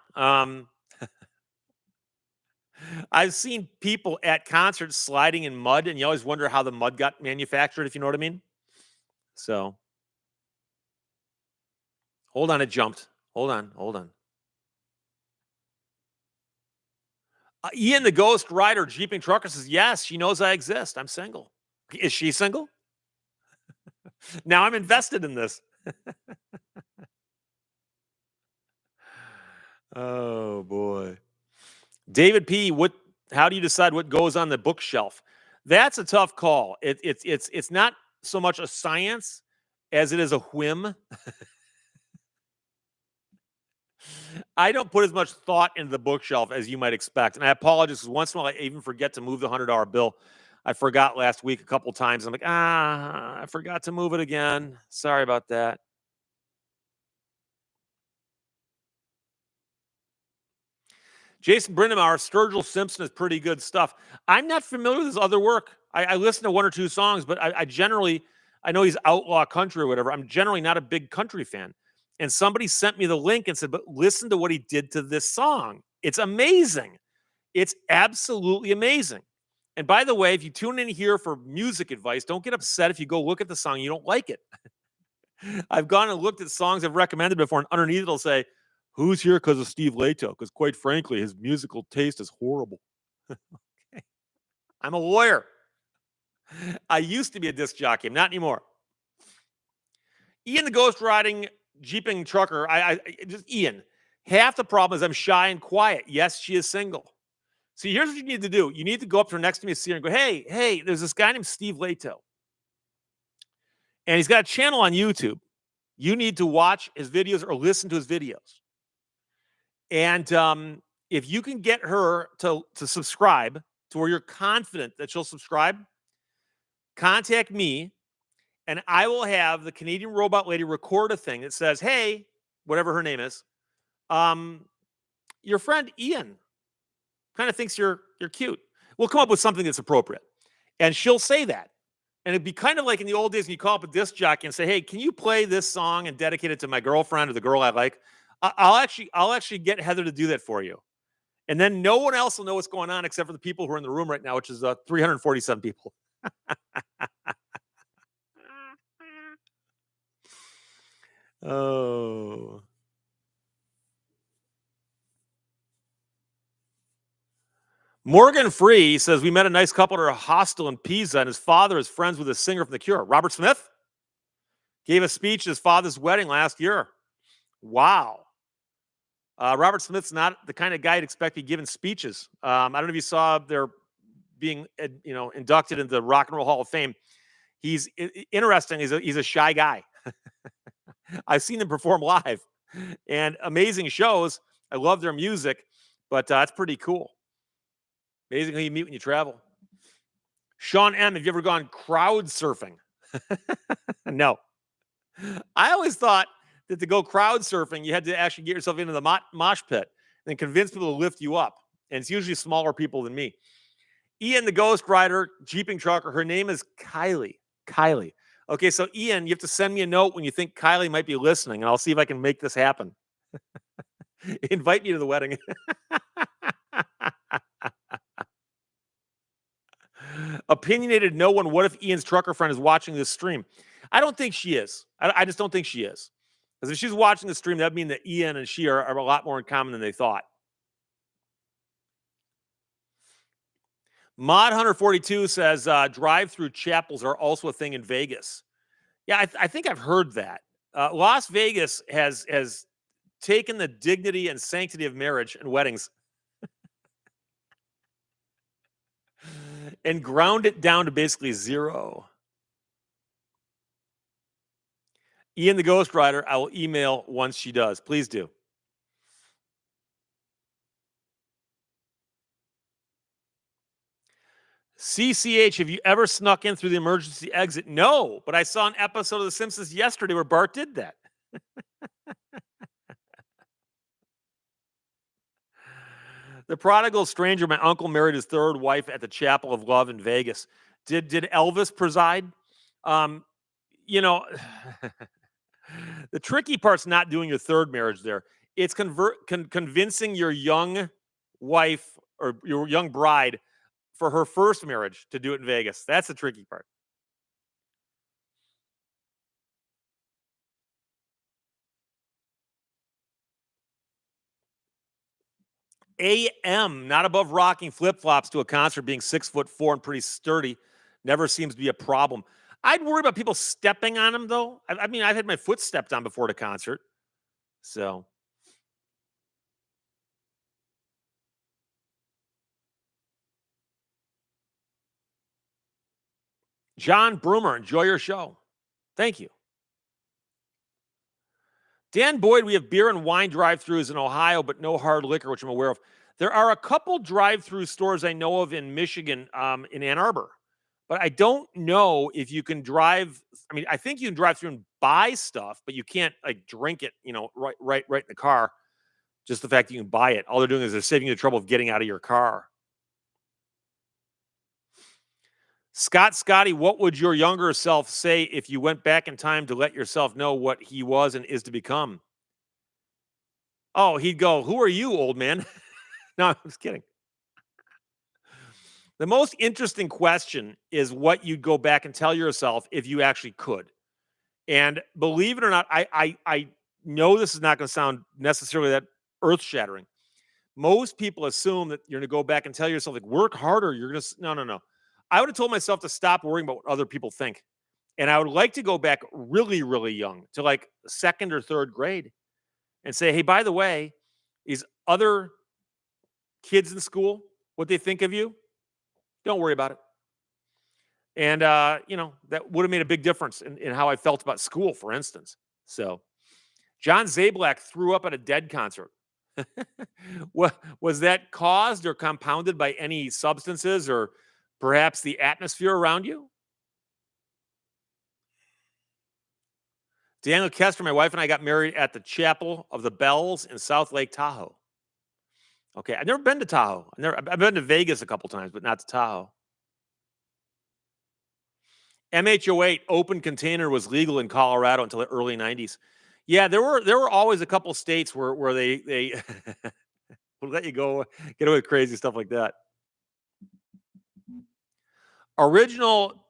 I've seen people at concerts sliding in mud, and you always wonder how the mud got manufactured, if you know what I mean. So hold on, it jumped. Hold on. Ian, the Ghost Rider, Jeeping Trucker says, yes, she knows I exist. I'm single. Is she single? Now I'm invested in this. Oh boy. David P, how do you decide what goes on the bookshelf? That's a tough call. It's not so much a science as it is a whim. I don't put as much thought into the bookshelf as you might expect. And I apologize because once in a while I even forget to move the $100 bill. I forgot last week a couple times. I'm like, I forgot to move it again. Sorry about that. Jason Brindamauer, Sturgill Simpson is pretty good stuff. I'm not familiar with his other work. I listen to one or two songs, but I generally, I know he's outlaw country or whatever. I'm generally not a big country fan. And somebody sent me the link and said, but listen to what he did to this song. It's amazing. It's absolutely amazing. And by the way, if you tune in here for music advice, don't get upset if you go look at the song and you don't like it. I've gone and looked at songs I've recommended before, and underneath it'll say, who's here because of Steve Lehto? Because quite frankly, his musical taste is horrible. Okay. I'm a lawyer. I used to be a disc jockey. I'm not anymore. Ian, the Ghost Riding Jeeping Trucker. Just Ian. Half the problem is I'm shy and quiet. Yes, she is single. See, here's what you need to do. You need to go up to her next to me, see her, and go, hey, there's this guy named Steve Lehto. And he's got a channel on YouTube. You need to watch his videos or listen to his videos. And if you can get her to subscribe to where you're confident that she'll subscribe, contact me, and I will have the Canadian robot lady record a thing that says, hey, whatever her name is, your friend Ian kind of thinks you're cute. We'll come up with something that's appropriate. And she'll say that. And it'd be kind of like in the old days when you call up a disc jockey and say, hey, can you play this song and dedicate it to my girlfriend or the girl I like? I'll actually get Heather to do that for you. And then no one else will know what's going on except for the people who are in the room right now, which is 347 people. Oh. Morgan Free says we met a nice couple at a hostel in Pisa, and his father is friends with a singer from The Cure. Robert Smith gave a speech at his father's wedding last year. Wow. Robert Smith's not the kind of guy you'd expect to be giving speeches. I don't know if you saw they're being, inducted into the Rock and Roll Hall of Fame. He's interesting. He's a shy guy. I've seen them perform live, and amazing shows. I love their music, but that's pretty cool. Amazing who you meet when you travel. Sean M., have you ever gone crowd surfing? No. I always thought that to go crowd surfing, you had to actually get yourself into the mosh pit and convince people to lift you up. And it's usually smaller people than me. Ian, the Ghost Rider, Jeeping Trucker, her name is Kylie. Kylie. Okay, so Ian, you have to send me a note when you think Kylie might be listening, and I'll see if I can make this happen. Invite me to the wedding. Opinionated no one. What if Ian's trucker friend is watching this stream? I don't think she is. I just don't think she is. Because if she's watching the stream, that would mean that Ian and she are a lot more in common than they thought. Mod Hunter 42 says drive-through chapels are also a thing in Vegas. Yeah, I think I've heard that. Las Vegas has taken the dignity and sanctity of marriage and weddings and ground it down to basically zero. Ian the Ghost Rider, I will email once she does. Please do. CCH, have you ever snuck in through the emergency exit? No, but I saw an episode of The Simpsons yesterday where Bart did that. The Prodigal Stranger, my uncle married his third wife at the Chapel of Love in Vegas. Did Elvis preside? You know, the tricky part's not doing your third marriage there. It's convincing your young wife or your young bride for her first marriage to do it in Vegas. That's the tricky part. AM, not above rocking flip flops to a concert, being 6'4" and pretty sturdy, never seems to be a problem. I'd worry about people stepping on him, though. I mean, I've had my foot stepped on before at a concert. So, John Broomer, enjoy your show. Thank you. Dan Boyd, we have beer and wine drive-throughs in Ohio, but no hard liquor, which I'm aware of. There are a couple drive-through stores I know of in Michigan, in Ann Arbor, but I don't know if you can drive. I mean, I think you can drive through and buy stuff, but you can't like drink it, right in the car. Just the fact that you can buy it. All they're doing is they're saving you the trouble of getting out of your car. Scotty, what would your younger self say if you went back in time to let yourself know what he was and is to become? Oh, he'd go, "Who are you, old man?" No, I'm just kidding. The most interesting question is what you'd go back and tell yourself if you actually could. And believe it or not, I know this is not going to sound necessarily that earth-shattering. Most people assume that you're going to go back and tell yourself, like, work harder. You're going to, no. I would have told myself to stop worrying about what other people think. And I would like to go back really, really young to like second or third grade and say, hey, by the way, these other kids in school, what they think of you, don't worry about it. And, that would have made a big difference in how I felt about school, for instance. So John Zablak threw up at a Dead concert. Was that caused or compounded by any substances or perhaps the atmosphere around you? Daniel Kester, my wife and I got married at the Chapel of the Bells in South Lake Tahoe. Okay, I've never been to Tahoe. I've been to Vegas a couple times, but not to Tahoe. MH08 open container was legal in Colorado until the early 90s. Yeah, there were always a couple states where they We'll let you go get away with crazy stuff like that. Original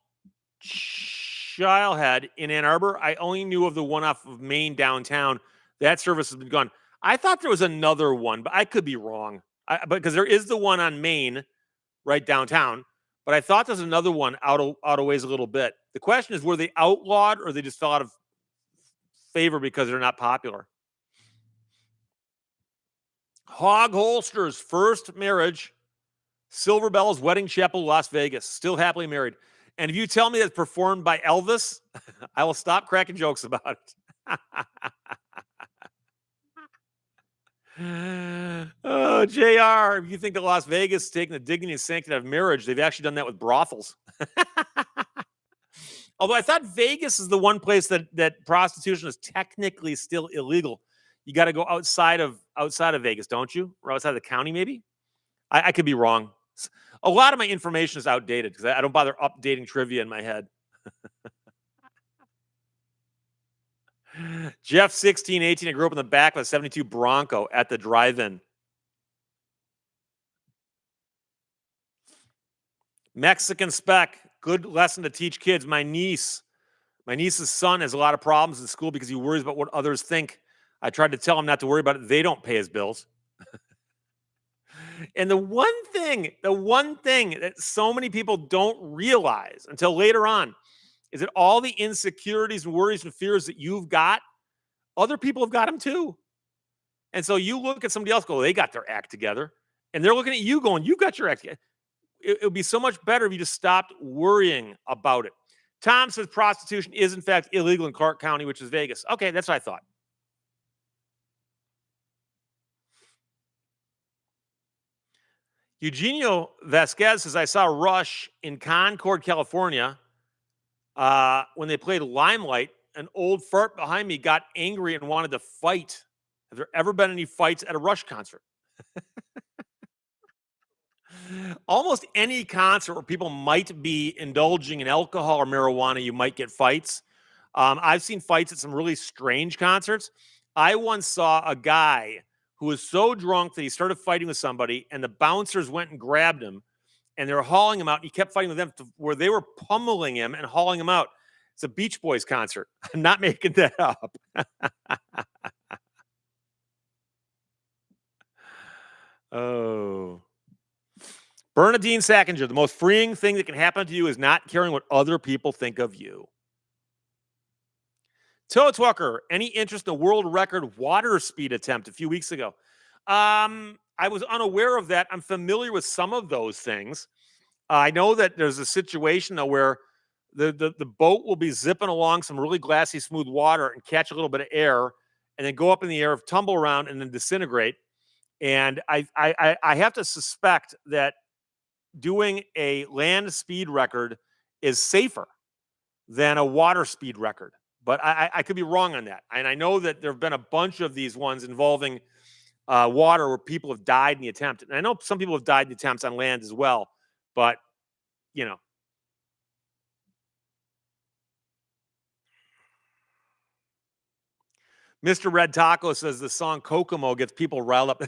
Childhead in Ann Arbor, I only knew of the one off of Main downtown. That service has been gone. I thought there was another one, but I could be wrong. Because there is the one on Main right downtown, but I thought there's another one out of ways a little bit. The question is, were they outlawed or they just fell out of favor because they're not popular? Hog Holster's first marriage, Silver Bells Wedding Chapel, Las Vegas, still happily married. And if you tell me that's performed by Elvis, I will stop cracking jokes about it. Oh, JR, if you think that Las Vegas is taking the dignity and sanctity of marriage, they've actually done that with brothels. Although I thought Vegas is the one place that prostitution is technically still illegal. You got to go outside of Vegas, don't you? Or outside of the county, maybe? I could be wrong. A lot of my information is outdated because I don't bother updating trivia in my head. Jeff 1618, I grew up in the back of a 72 Bronco at the drive-in. Mexican Spec, good lesson to teach kids. My niece's son has a lot of problems in school because he worries about what others think. I tried to tell him not to worry about it. They don't pay his bills. And the one thing that so many people don't realize until later on is that all the insecurities and worries and fears that you've got, other people have got them too. And so you look at somebody else, go, they got their act together. And they're looking at you going, you got your act together. It would be so much better if you just stopped worrying about it. Tom says prostitution is, in fact, illegal in Clark County, which is Vegas. Okay, that's what I thought. Eugenio Vasquez says, I saw Rush in Concord, California, when they played Limelight. An old fart behind me got angry and wanted to fight. Have there ever been any fights at a Rush concert? Almost any concert where people might be indulging in alcohol or marijuana, you might get fights. I've seen fights at some really strange concerts. I once saw a guy who was so drunk that he started fighting with somebody, and the bouncers went and grabbed him, and they were hauling him out. And he kept fighting with them where they were pummeling him and hauling him out. It's a Beach Boys concert. I'm not making that up. Oh. Bernadine Sackinger, the most freeing thing that can happen to you is not caring what other people think of you. Toadwalker, any interest in a world record water speed attempt a few weeks ago? I was unaware of that. I'm familiar with some of those things. I know that there's a situation though where the boat will be zipping along some really glassy, smooth water and catch a little bit of air, and then go up in the air, tumble around, and then disintegrate. And I have to suspect that doing a land speed record is safer than a water speed record. But I could be wrong on that. And I know that there have been a bunch of these ones involving water where people have died in the attempt. And I know some people have died in the attempts on land as well. But, you know. Mr. Red Taco says the song Kokomo gets people riled up.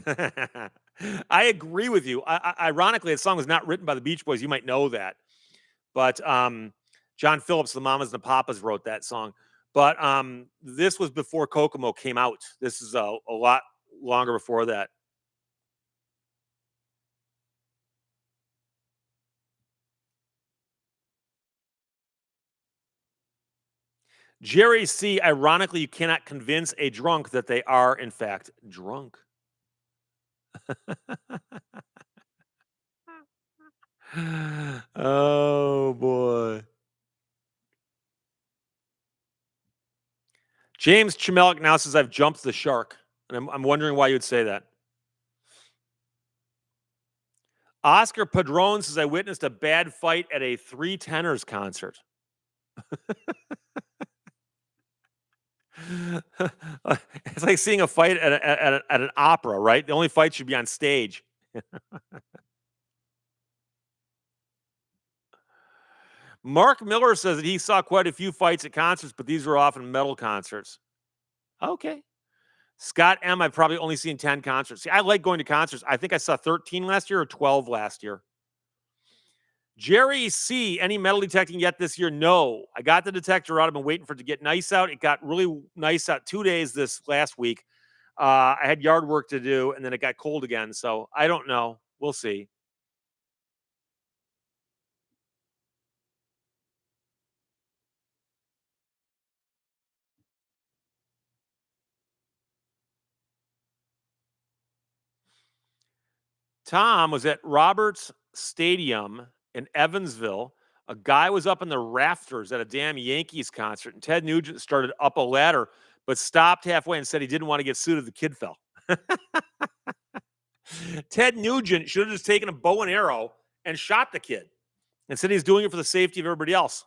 I agree with you. Ironically, the song was not written by the Beach Boys. You might know that. But John Phillips, the Mamas and the Papas, wrote that song. But this was before Kokomo came out. This is a lot longer before that. Jerry C., ironically, you cannot convince a drunk that they are, in fact, drunk. Oh, boy. James Chamelik now says, I've jumped the shark. And I'm wondering why you would say that. Oscar Padron says, I witnessed a bad fight at a Three Tenors concert. It's like seeing a fight at an opera, right? The only fight should be on stage. Mark Miller says that he saw quite a few fights at concerts, but these were often metal concerts. Okay. Scott M, I've probably only seen 10 concerts. See, I like going to concerts. I think I saw 13 last year or 12 last year. Jerry C, any metal detecting yet this year? No. I got the detector out. I've been waiting for it to get nice out. It got really nice out 2 days this last week. I had yard work to do, and then it got cold again. So I don't know. We'll see. Tom was at Roberts Stadium in Evansville. A guy was up in the rafters at a damn Yankees concert, and Ted Nugent started up a ladder, but stopped halfway and said he didn't want to get sued if the kid fell. Ted Nugent should have just taken a bow and arrow and shot the kid and said he's doing it for the safety of everybody else.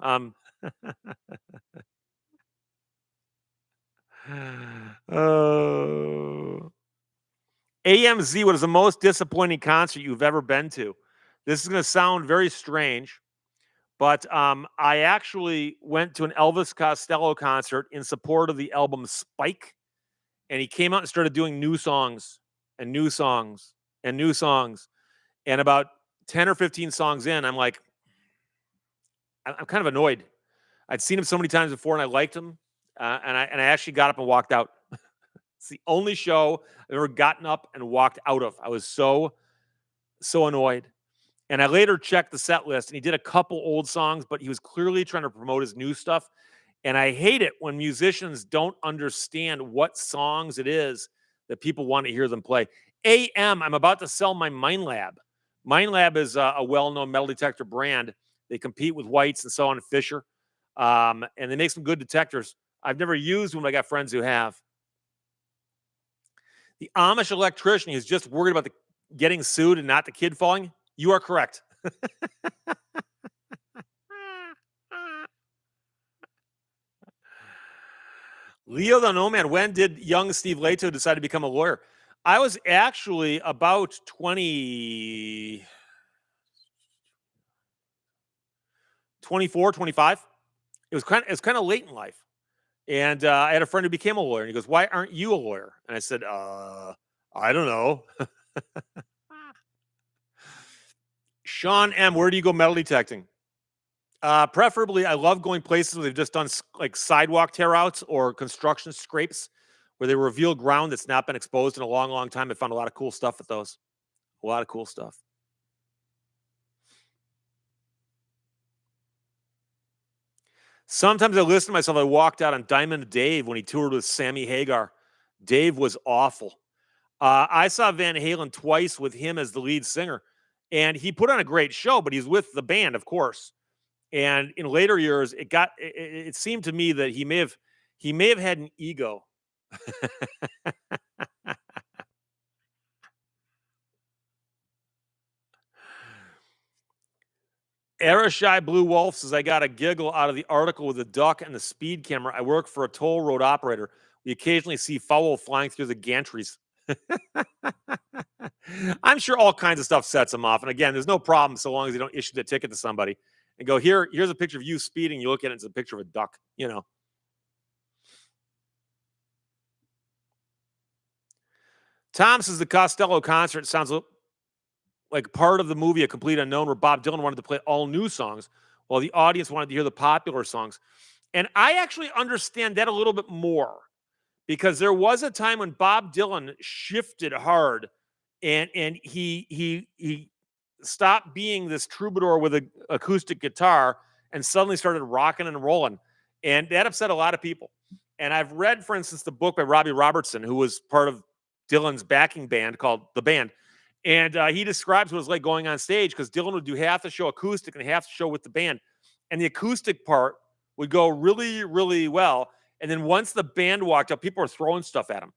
AMZ, what is the most disappointing concert you've ever been to? This is going to sound very strange, but I actually went to an Elvis Costello concert in support of the album Spike, and he came out and started doing new songs and new songs and new songs. And about 10 or 15 songs in, I'm like, I'm kind of annoyed. I'd seen him so many times before, and I liked him, and I actually got up and walked out. It's the only show I've ever gotten up and walked out of. I was so annoyed. And I later checked the set list, and he did a couple old songs, but he was clearly trying to promote his new stuff. And I hate it when musicians don't understand what songs it is that people want to hear them play. I'm about to sell my MindLab. MindLab is a well-known metal detector brand. They compete with Whites and so on, and Fisher. And they make some good detectors. I've never used them, but I got friends who have. The Amish electrician is just worried about getting sued and not the kid falling. You are correct. Leo the Nomad, when did young Steve Lehto decide to become a lawyer? I was actually about 24, 25. It was kind of late in life. And I had a friend who became a lawyer, and he goes, "Why aren't you a lawyer?" And I said, I don't know. Sean M, where do you go metal detecting? Preferably, I love going places where they've just done like sidewalk tear-outs or construction scrapes where they reveal ground that's not been exposed in a long, long time. I found a lot of cool stuff at those. A lot of cool stuff. Sometimes I listen to myself. I walked out on Diamond Dave when he toured with Sammy Hagar. Dave was awful. I saw Van Halen twice with him as the lead singer, and he put on a great show, but he's with the band, of course. And in later years, it seemed to me that he may have had an ego. Arashai Blue Wolf says, I got a giggle out of the article with the duck and the speed camera. I work for a toll road operator. We occasionally see fowl flying through the gantries. I'm sure all kinds of stuff sets them off. And again, there's no problem so long as you don't issue the ticket to somebody and go, here's a picture of you speeding. You look at it, it's a picture of a duck, you know. Tom says the Costello concert sounds like part of the movie A Complete Unknown, where Bob Dylan wanted to play all new songs while the audience wanted to hear the popular songs. And I actually understand that a little bit more because there was a time when Bob Dylan shifted hard and he stopped being this troubadour with an acoustic guitar and suddenly started rocking and rolling. And that upset a lot of people. And I've read, for instance, the book by Robbie Robertson, who was part of Dylan's backing band called The Band. And he describes what it was like going on stage because Dylan would do half the show acoustic and half the show with the band. And the acoustic part would go really, really well. And then once the band walked up, people were throwing stuff at him.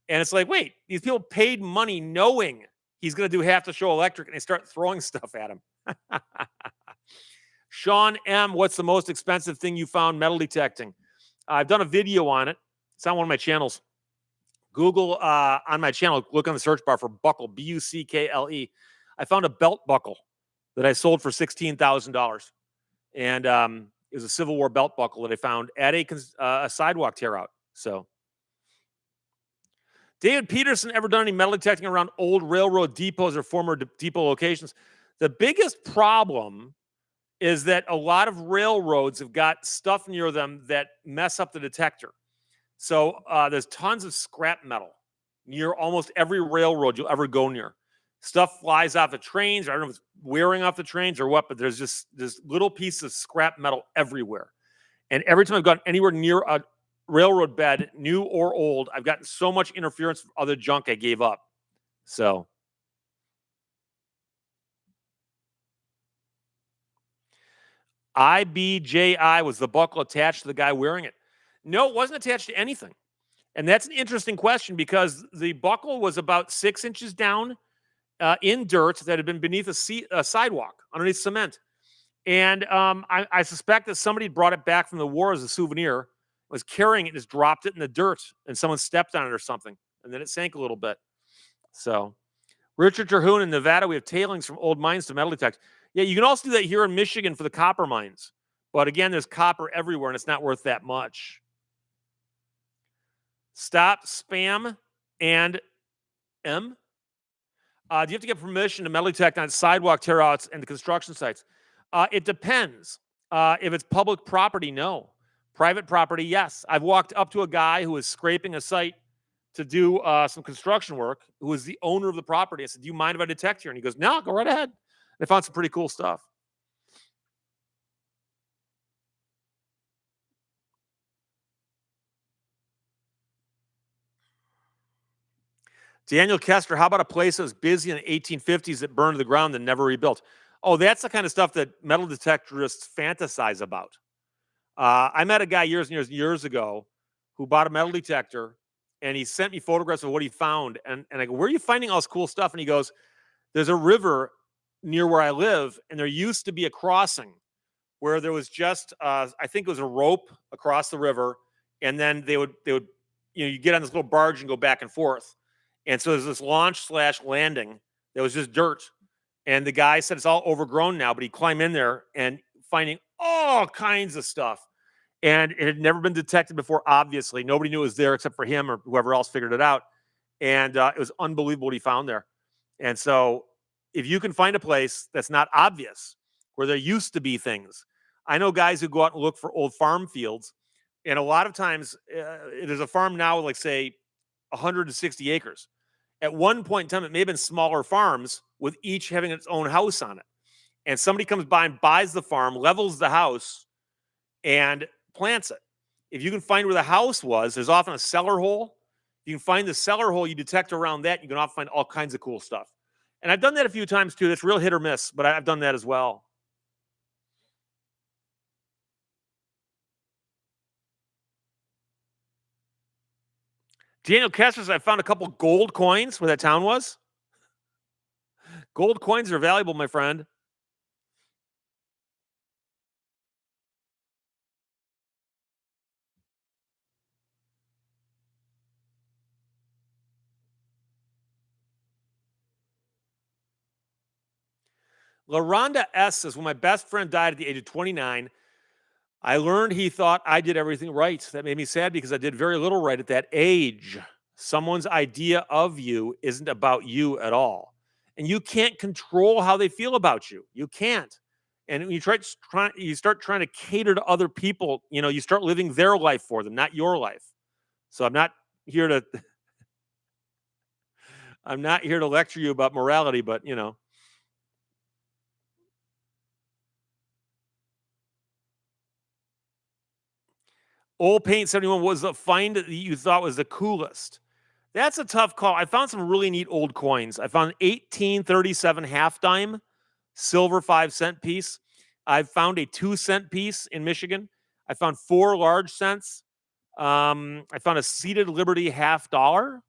And it's like, wait, these people paid money knowing he's going to do half the show electric, and they start throwing stuff at him. Sean M, what's the most expensive thing you found metal detecting? I've done a video on it. It's on one of my channels. Google on my channel, look on the search bar for buckle, Buckle. I found a belt buckle that I sold for $16,000. And it was a Civil War belt buckle that I found at a sidewalk tear out. So David Peterson ever done any metal detecting around old railroad depots or former depot locations? The biggest problem is that a lot of railroads have got stuff near them that mess up the detector. So there's tons of scrap metal near almost every railroad you'll ever go near. Stuff flies off the trains. I don't know if it's wearing off the trains or what, but there's little pieces of scrap metal everywhere. And every time I've gone anywhere near a railroad bed, new or old, I've gotten so much interference from other junk I gave up. So IBJI, was the buckle attached to the guy wearing it? No, it wasn't attached to anything. And that's an interesting question because the buckle was about 6 inches down in dirt that had been beneath a sidewalk underneath cement. And I suspect that somebody brought it back from the war as a souvenir, was carrying it, and just dropped it in the dirt, and someone stepped on it or something, and then it sank a little bit. So, Richard Terhune, in Nevada, we have tailings from old mines to metal detect. Yeah, you can also do that here in Michigan for the copper mines. But again, there's copper everywhere, and it's not worth that much. Stop spam and M. Do you have to get permission to metal detect on sidewalk tear-outs and the construction sites? It depends. If it's public property, no. Private property, yes. I've walked up to a guy who was scraping a site to do some construction work, who was the owner of the property. I said, "Do you mind if I detect here?" And he goes, "No, go right ahead." And I found some pretty cool stuff. Daniel Kester, how about a place that was busy in the 1850s that burned to the ground and never rebuilt? Oh, that's the kind of stuff that metal detectorists fantasize about. I met a guy years and years ago who bought a metal detector, and he sent me photographs of what he found. And I go, "Where are you finding all this cool stuff?" And he goes, "There's a river near where I live, and there used to be a crossing where there was just, I think it was a rope across the river, and then they would, you get on this little barge and go back and forth. And so there's this launch slash landing that was just dirt. And the guy said it's all overgrown now, but he climbed in there and finding all kinds of stuff. And it had never been detected before, obviously. Nobody knew it was there except for him or whoever else figured it out. And it was unbelievable what he found there. And so if you can find a place that's not obvious, where there used to be things, I know guys who go out and look for old farm fields. And a lot of times there's a farm now, like say 160 acres. At one point in time, it may have been smaller farms with each having its own house on it. And somebody comes by and buys the farm, levels the house, and plants it. If you can find where the house was, there's often a cellar hole. You can find the cellar hole, you detect around that, you can often find all kinds of cool stuff. And I've done that a few times too. That's real hit or miss, but I've done that as well. Daniel Kessler says, I found a couple gold coins where that town was. Gold coins are valuable, my friend. LaRonda S says, when my best friend died at the age of 29, I learned he thought I did everything right. That made me sad because I did very little right at that age. Someone's idea of you isn't about you at all. And you can't control how they feel about you. You can't. And when you start trying to cater to other people, you start living their life for them, not your life. So here to I'm not here to lecture you about morality, but Old Paint 71 was the find that you thought was the coolest. That's a tough call. I found some really neat old coins. I found an 1837 half dime, silver 5-cent piece. I found a 2-cent piece in Michigan. I found 4 large cents. I found a seated Liberty half dollar.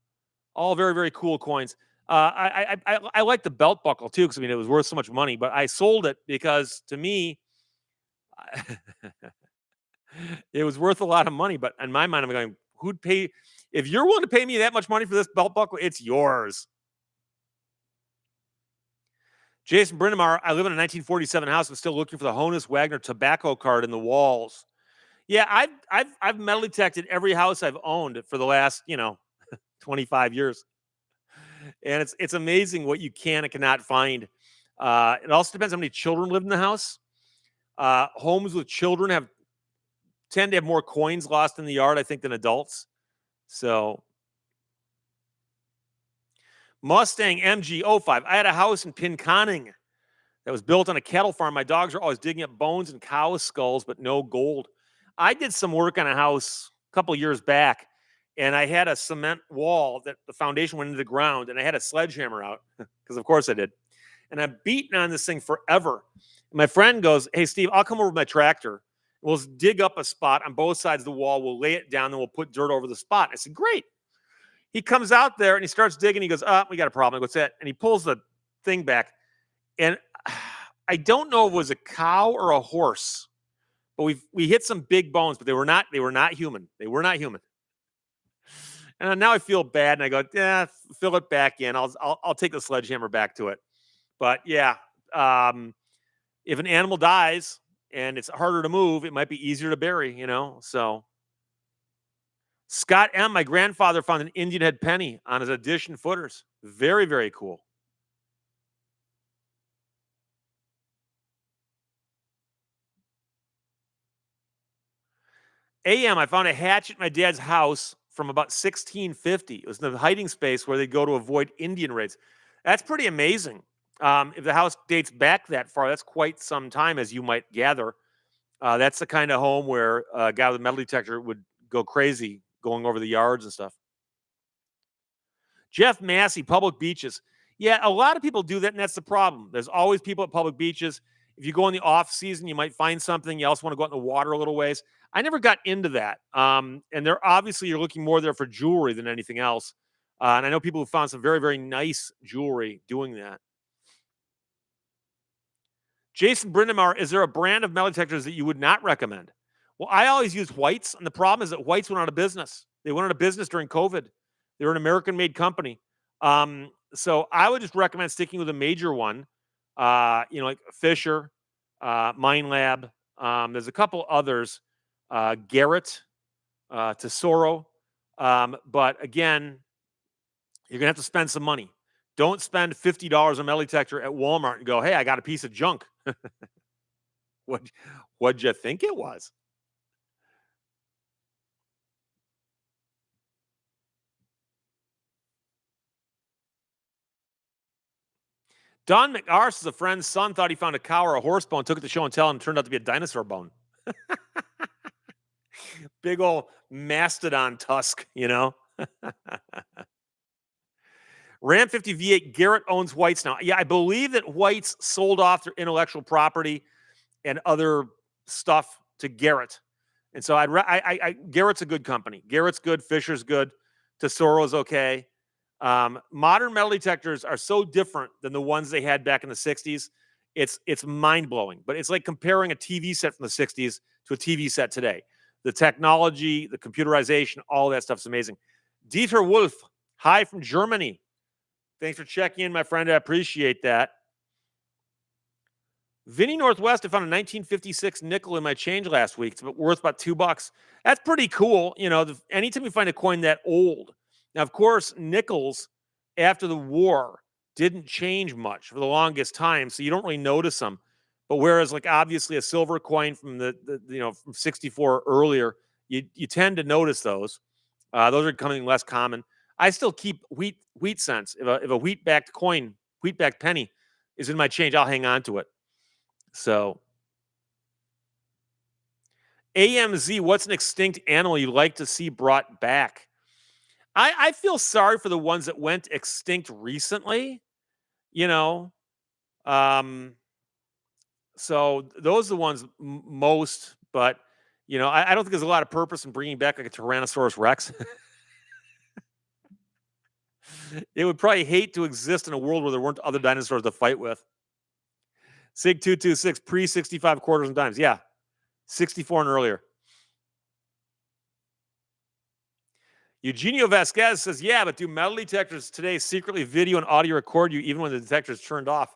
All very, very cool coins. I like the belt buckle too because it was worth so much money. But I sold it because to me, it was worth a lot of money. But in my mind, I'm going, who'd pay? If you're willing to pay me that much money for this belt buckle, it's yours. Jason Brindamar, I live in a 1947 house. I'm still looking for the Honus Wagner tobacco card in the walls. Yeah, I've metal detected every house I've owned for the last 25 years. And it's amazing what you can and cannot find. It also depends how many children live in the house. Homes with children tend to have more coins lost in the yard, I think, than adults. So Mustang MG05. I had a house in Pinconning that was built on a cattle farm. My dogs are always digging up bones and cow skulls, but no gold. I did some work on a house a couple years back, and I had a cement wall that the foundation went into the ground, and I had a sledgehammer out because, of course, I did. And I'm beating on this thing forever. And my friend goes, "Hey, Steve, I'll come over with my tractor. We'll dig up a spot on both sides of the wall. We'll lay it down, and we'll put dirt over the spot." I said, "Great." He comes out there and he starts digging. He goes, "We got a problem." I go, "What's that?" And he pulls the thing back. And I don't know if it was a cow or a horse, but we hit some big bones, but they were not human. They were not human. And now I feel bad, and I go, "Yeah, fill it back in. I'll take the sledgehammer back to it." But yeah, if an animal dies and it's harder to move, it might be easier to bury. So Scott M., my grandfather found an Indian head penny on his addition footers. Very, very cool. AM, I found a hatch at my dad's house from about 1650. It was in the hiding space where they'd go to avoid Indian raids. That's pretty amazing. If the house dates back that far, that's quite some time, as you might gather. That's the kind of home where a guy with a metal detector would go crazy going over the yards and stuff. Jeff Massey, public beaches. Yeah, a lot of people do that, and that's the problem. There's always people at public beaches. If you go in the off season, you might find something. You also want to go out in the water a little ways. I never got into that. And they're obviously you're looking more there for jewelry than anything else. And I know people who found some very, very nice jewelry doing that. Jason Brindamar, is there a brand of metal detectors that you would not recommend? Well, I always use Whites, and the problem is that Whites went out of business. They went out of business during COVID. They're an American-made company. So I would just recommend sticking with a major one, like Fisher, Mine Lab. There's a couple others, Garrett, Tesoro. But again, you're gonna have to spend some money. Don't spend $50 on a metal detector at Walmart and go, "Hey, I got a piece of junk." What'd you think it was? Don McArse is a friend's son, thought he found a cow or a horse bone, took it to show and tell, and it turned out to be a dinosaur bone. Big old mastodon tusk. Ram 50 V8, Garrett owns Whites now. Yeah, I believe that Whites sold off their intellectual property and other stuff to Garrett. And so Garrett's a good company. Garrett's good. Fisher's good. Tesoro's okay. Modern metal detectors are so different than the ones they had back in the 60s. It's mind blowing, but it's like comparing a TV set from the 60s to a TV set today. The technology, the computerization, all that stuff's amazing. Dieter Wolf, hi from Germany. Thanks for checking in, my friend. I appreciate that. Vinny Northwest, I found a 1956 nickel in my change last week. It's worth about $2. That's pretty cool. Anytime you find a coin that old. Now, of course, nickels after the war didn't change much for the longest time, so you don't really notice them. But whereas, like obviously, a silver coin from from 64 earlier, you tend to notice those. Those are becoming less common. I still keep wheat cents. If a wheat-backed coin, wheat-backed penny is in my change, I'll hang on to it. So, AMZ, what's an extinct animal you'd like to see brought back? I feel sorry for the ones that went extinct recently, you know. So those are the ones most, but I don't think there's a lot of purpose in bringing back like a Tyrannosaurus Rex. It would probably hate to exist in a world where there weren't other dinosaurs to fight with. Sig 226 pre 65 quarters and dimes. Yeah. 64 and earlier. Eugenio Vasquez says, yeah, but do metal detectors today secretly video and audio record you even when the detector is turned off?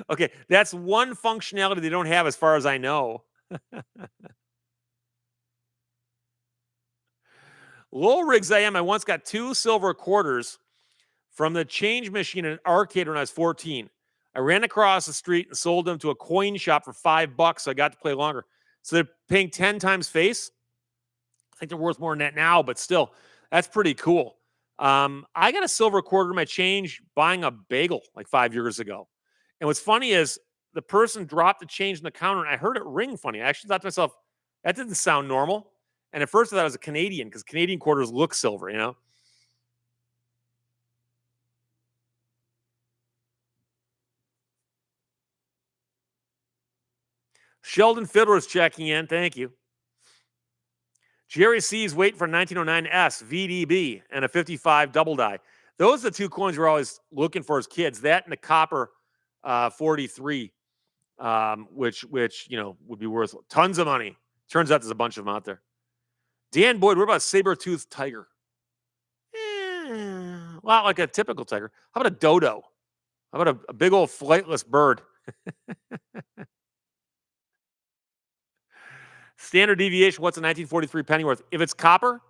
Okay, that's one functionality they don't have as far as I know. Lowell Riggs I am. I once got 2 silver quarters from the change machine in an arcade when I was 14. I ran across the street and sold them to a coin shop for $5, so I got to play longer. So they're paying 10 times face. I think they're worth more than that now, but still, that's pretty cool. I got a silver quarter in my change buying a bagel like 5 years ago. And what's funny is the person dropped the change in the counter and I heard it ring funny. I actually thought to myself, that didn't sound normal. And at first I thought it was a Canadian because Canadian quarters look silver, you know? Sheldon Fiddler is checking in. Thank you. Jerry C's waiting for 1909S VDB and a 55 double die. Those are the 2 coins we're always looking for as kids. That and the copper 43, which would be worth tons of money. Turns out there's a bunch of them out there. Dan Boyd, what about saber-toothed tiger? Well, like a typical tiger. How about a dodo? How about a big old flightless bird? Standard deviation, what's a 1943 penny worth? If it's copper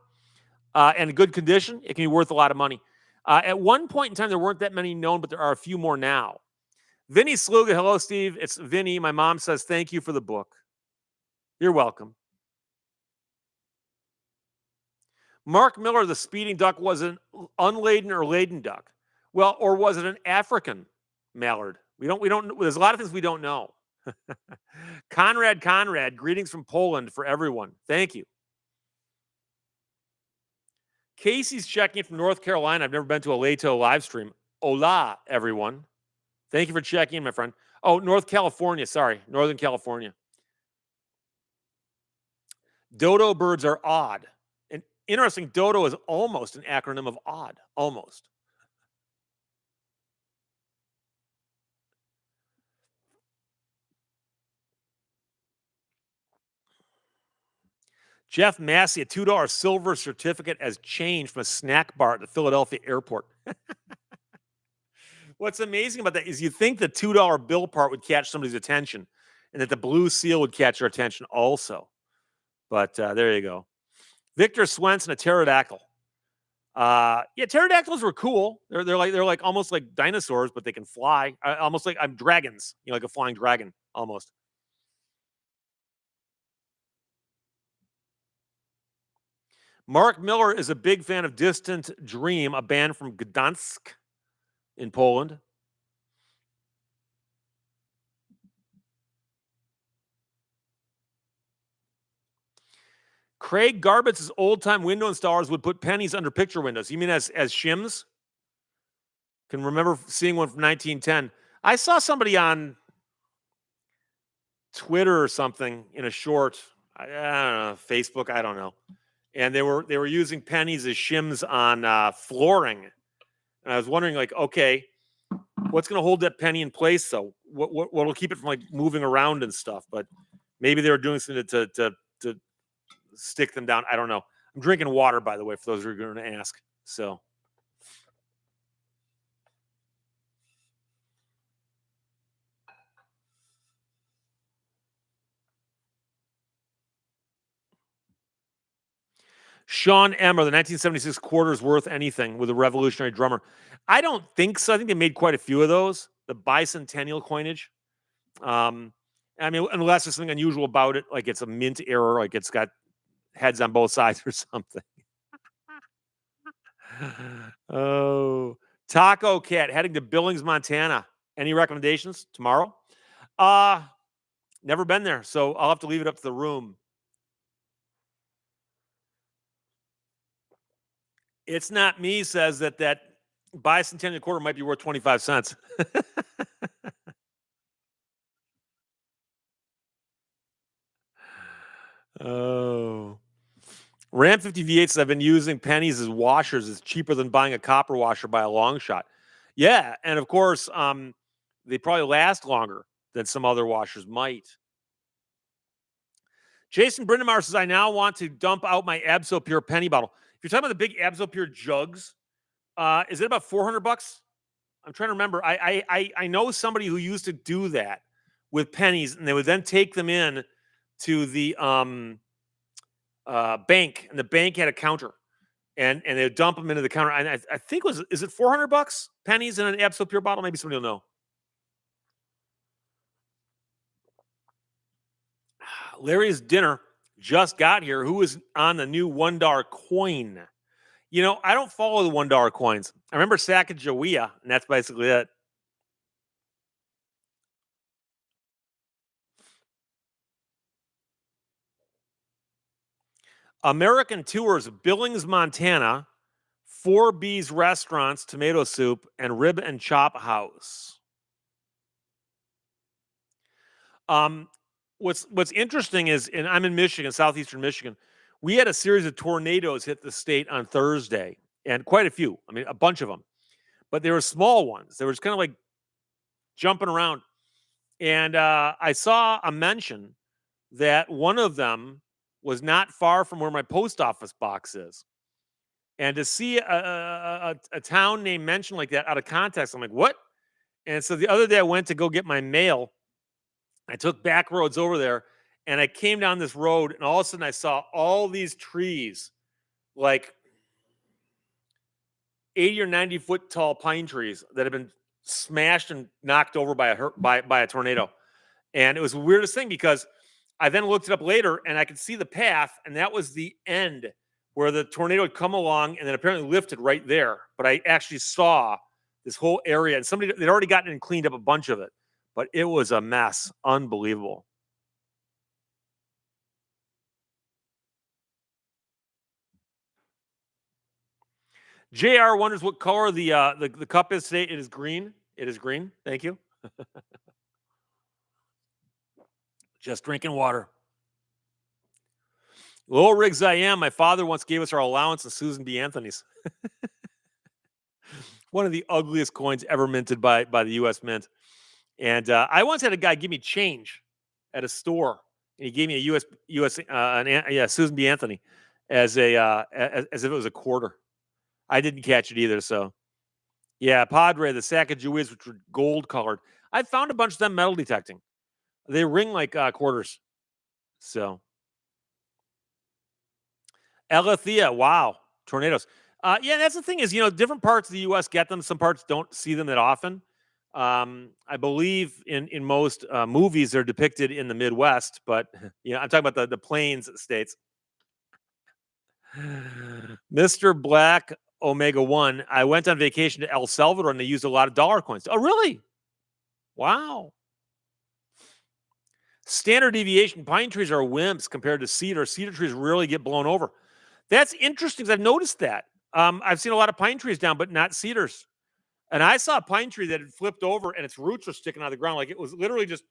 and good condition, it can be worth a lot of money. At one point in time, there weren't that many known, but there are a few more now. Vinny Sluga, hello, Steve. It's Vinny. My mom says, thank you for the book. You're welcome. Mark Miller, the speeding duck, was an unladen or laden duck. Well, or was it an African mallard? We don't, there's a lot of things we don't know. Conrad, greetings from Poland for everyone. Thank you. Casey's checking in from North Carolina. I've never been to a Lehto live stream. Hola, everyone. Thank you for checking in, my friend. Oh, North California. Sorry, Northern California. Dodo birds are odd. And interesting, dodo is almost an acronym of odd. Almost. Jeff Massey, a $2 silver certificate as change from a snack bar at the Philadelphia airport. What's amazing about that is you think the $2 bill part would catch somebody's attention and that the blue seal would catch your attention also. But there you go. Victor Swenson, a pterodactyl. Yeah, pterodactyls were cool. They're like almost like dinosaurs, but they can fly. Almost like dragons, like a flying dragon, almost. Mark Miller is a big fan of Distant Dream, a band from Gdansk in Poland. Craig Garbutt's old-time window installers would put pennies under picture windows. You mean as shims? Can remember seeing one from 1910. I saw somebody on Twitter or something in a short, I don't know, Facebook, I don't know. And they were using pennies as shims on flooring. And I was wondering, like, okay, what's going to hold that penny in place? So what'll keep it from like moving around and stuff? But maybe they were doing something to stick them down. I don't know. I'm drinking water, by the way, for those who are going to ask. So. Sean Emmer, the 1976 quarters worth anything with a revolutionary drummer. I don't think so. I think they made quite a few of those, the bicentennial coinage. I mean, unless there's something unusual about it, like it's a mint error, like it's got heads on both sides or something. Oh, Taco Cat heading to Billings, Montana. Any recommendations tomorrow? Never been there, so I'll have to leave it up to the room. It's not me says that bicentennial quarter might be worth 25 cents. Oh. Ram 50 V8s I've been using pennies as washers is cheaper than buying a copper washer by a long shot. Yeah, and of course, they probably last longer than some other washers might. Jason Brindamar says, I now want to dump out my Absolpure penny bottle. If you're talking about the big Absolpure jugs, is it about $400? I'm trying to remember. I know somebody who used to do that with pennies, and they would then take them in to the bank, and the bank had a counter, and they dump them into the counter. And I think is it $400 pennies in an Absolute Pure bottle? Maybe somebody will know. Larry's dinner just got here. Who is on the new $1 coin? I don't follow the $1 coins. I remember Sacagawea, and that's basically it. American Tours, Billings, Montana, 4B's Restaurants, Tomato Soup, and Rib and Chop House. What's interesting is, and I'm in Michigan, southeastern Michigan, we had a series of tornadoes hit the state on Thursday, and quite a few. I mean, a bunch of them, but they were small ones. They were just kind of like jumping around, and I saw a mention that one of them was not far from where my post office box is. And to see a town name mentioned like that out of context, I'm like, what? And so the other day I went to go get my mail. I took back roads over there and I came down this road and all of a sudden I saw all these trees, like 80 or 90 foot tall pine trees that have been smashed and knocked over by a tornado. And it was the weirdest thing because I then looked it up later and I could see the path, and that was the end where the tornado had come along and then apparently lifted right there. But I actually saw this whole area, and somebody they'd already gotten and cleaned up a bunch of it, but it was a mess. Unbelievable. JR wonders what color the cup is today. It is green. It is green. Thank you. Just drinking water. Low rigs I am. My father once gave us our allowance of Susan B. Anthony's. One of the ugliest coins ever minted by the U.S. Mint. And I once had a guy give me change at a store, and he gave me a Susan B. Anthony as if it was a quarter. I didn't catch it either. So, yeah, Padre, the Sacagaweas, which were gold colored. I found a bunch of them metal detecting. They ring like quarters. So, Alethea, wow, tornadoes. Yeah, that's the thing is, different parts of the U.S. get them. Some parts don't see them that often. I believe in most movies they're depicted in the Midwest, but I'm talking about the plains states. Mr. Black Omega 1, I went on vacation to El Salvador and they used a lot of dollar coins. Oh, really? Wow. Standard deviation, pine trees are wimps compared to cedar. Cedar trees really get blown over. That's interesting because I've noticed that. I've seen a lot of pine trees down, but not cedars. And I saw a pine tree that had flipped over and its roots were sticking out of the ground. Like it was literally just,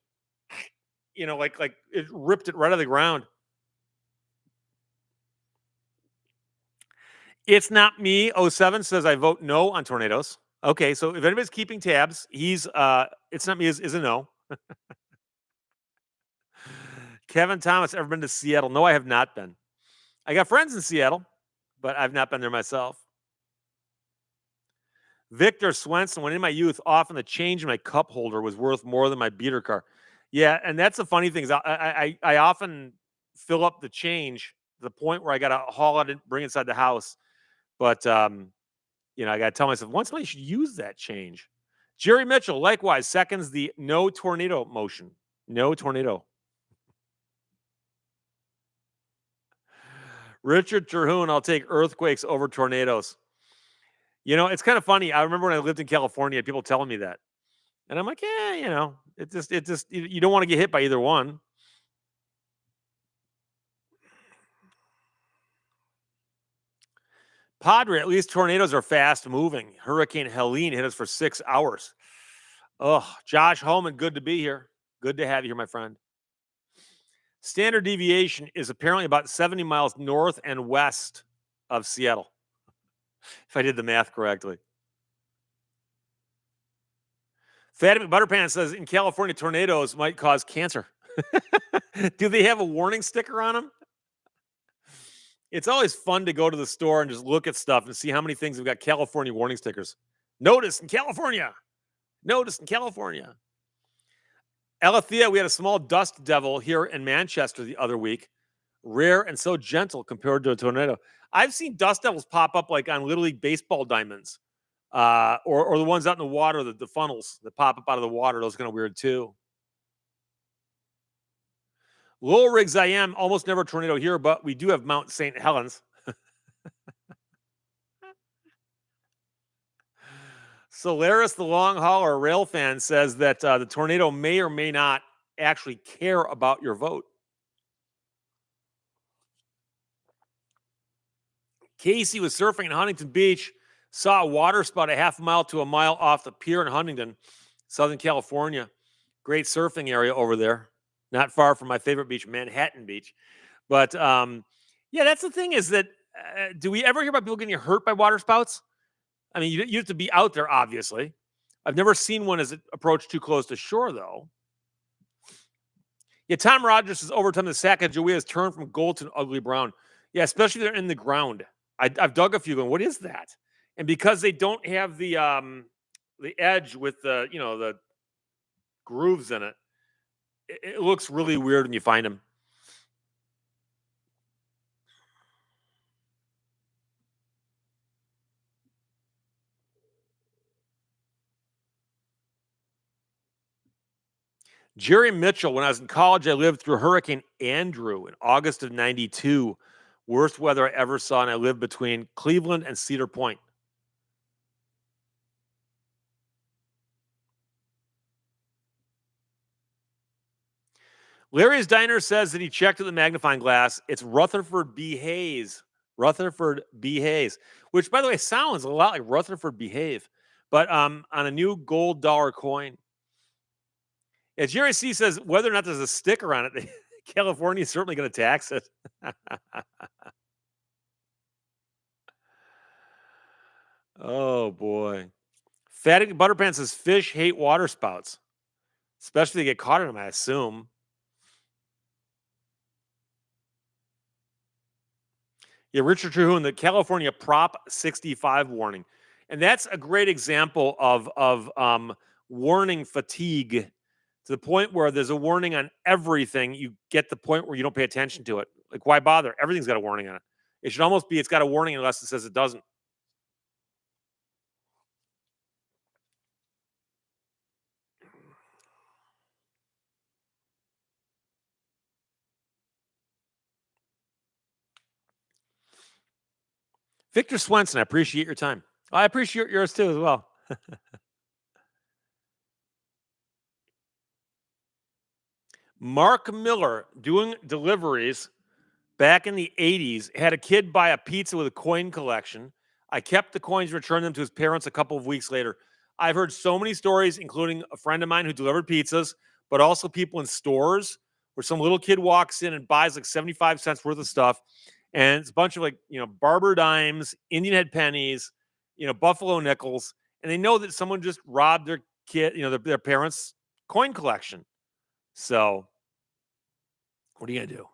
like it ripped it right out of the ground. It's not me. 07 says I vote no on tornadoes. Okay, so if anybody's keeping tabs, it's not me is a no. Kevin Thomas, ever been to Seattle? No, I have not been. I got friends in Seattle, but I've not been there myself. Victor Swenson, when in my youth, often the change in my cup holder was worth more than my beater car. Yeah, and that's the funny thing is I often fill up the change to the point where I got to haul it and bring it inside the house. But I got to tell myself once in a while you should use that change. Jerry Mitchell, likewise, seconds the no tornado motion. No tornado. Richard Terhune, I'll take earthquakes over tornadoes. It's kind of funny. I remember when I lived in California, people telling me that. And I'm like, yeah, it just, you don't want to get hit by either one. Padre, at least tornadoes are fast moving. Hurricane Helene hit us for 6 hours. Oh, Josh Holman, good to be here. Good to have you here, my friend. Standard deviation is apparently about 70 miles north and west of Seattle, if I did the math correctly. Fatima Butterpan says in California, tornadoes might cause cancer. Do they have a warning sticker on them? It's always fun to go to the store and just look at stuff and see how many things have got California warning stickers. Notice in California. Notice in California. Alethea, we had a small dust devil here in Manchester the other week. Rare and so gentle compared to a tornado. I've seen dust devils pop up like on Little League baseball diamonds, or the ones out in the water, the funnels that pop up out of the water. Those kind of weird too. Lowell rigs I am almost never a tornado here, but we do have Mount St. Helens. Solaris, the long hauler rail fan, says that the tornado may or may not actually care about your vote. Casey was surfing in Huntington Beach, saw a water spout a half a mile to a mile off the pier in Huntington, Southern California. Great surfing area over there. Not far from my favorite beach, Manhattan Beach. But yeah, that's the thing is that do we ever hear about people getting hurt by water spouts? I mean, you have to be out there, obviously. I've never seen one as it approached too close to shore, though. Yeah, Tom Rogers says over time the Sacagawea has turned from gold to an ugly brown. Yeah, especially if they're in the ground. I've dug a few going, what is that? And because they don't have the edge with the grooves in it, it looks really weird when you find them. Jerry Mitchell, when I was in college, I lived through Hurricane Andrew in August of 92. Worst weather I ever saw, and I lived between Cleveland and Cedar Point. Larry's Diner says that he checked with the magnifying glass. It's Rutherford B. Hayes. Rutherford B. Hayes, which, by the way, sounds a lot like Rutherford Behave, but on a new gold dollar coin. Yeah, Jerry C says whether or not there's a sticker on it, California is certainly going to tax it. Oh boy. Fatty Butterpants says fish hate water spouts, especially if they get caught in them, I assume. Yeah, Richard Terhune, the California Prop 65 warning. And that's a great example of warning fatigue to the point where there's a warning on everything. You get the point where you don't pay attention to it. Like, why bother? Everything's got a warning on it. It should almost be it's got a warning unless it says it doesn't. Victor Swenson, I appreciate your time. I appreciate yours too as well. Mark Miller doing deliveries back in the 80s had a kid buy a pizza with a coin collection. I kept the coins, returned them to his parents a couple of weeks later. I've heard so many stories, including a friend of mine who delivered pizzas, but also people in stores where some little kid walks in and buys like 75 cents worth of stuff. And it's a bunch of Barber dimes, Indian head pennies, Buffalo nickels. And they know that someone just robbed their kid, their parents' coin collection. So what are you going to do?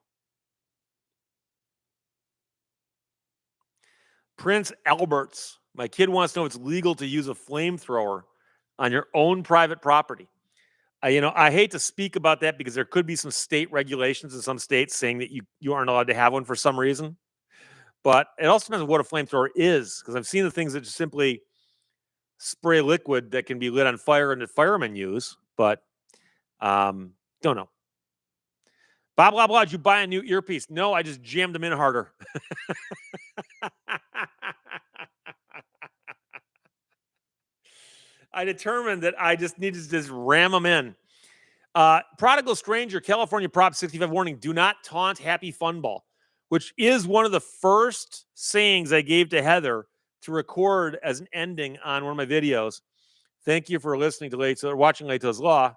Prince Albert's. My kid wants to know if it's legal to use a flamethrower on your own private property. I hate to speak about that because there could be some state regulations in some states saying that you aren't allowed to have one for some reason. But it also depends on what a flamethrower is, because I've seen the things that just simply spray liquid that can be lit on fire and that firemen use. But don't know. Blah, blah, blah. Did you buy a new earpiece? No, I just jammed them in harder. I determined that I just needed to just ram them in. Prodigal Stranger, California Prop 65 warning, do not taunt Happy Fun Ball, which is one of the first sayings I gave to Heather to record as an ending on one of my videos. Thank you for listening to Lehto or watching Lehto's Law.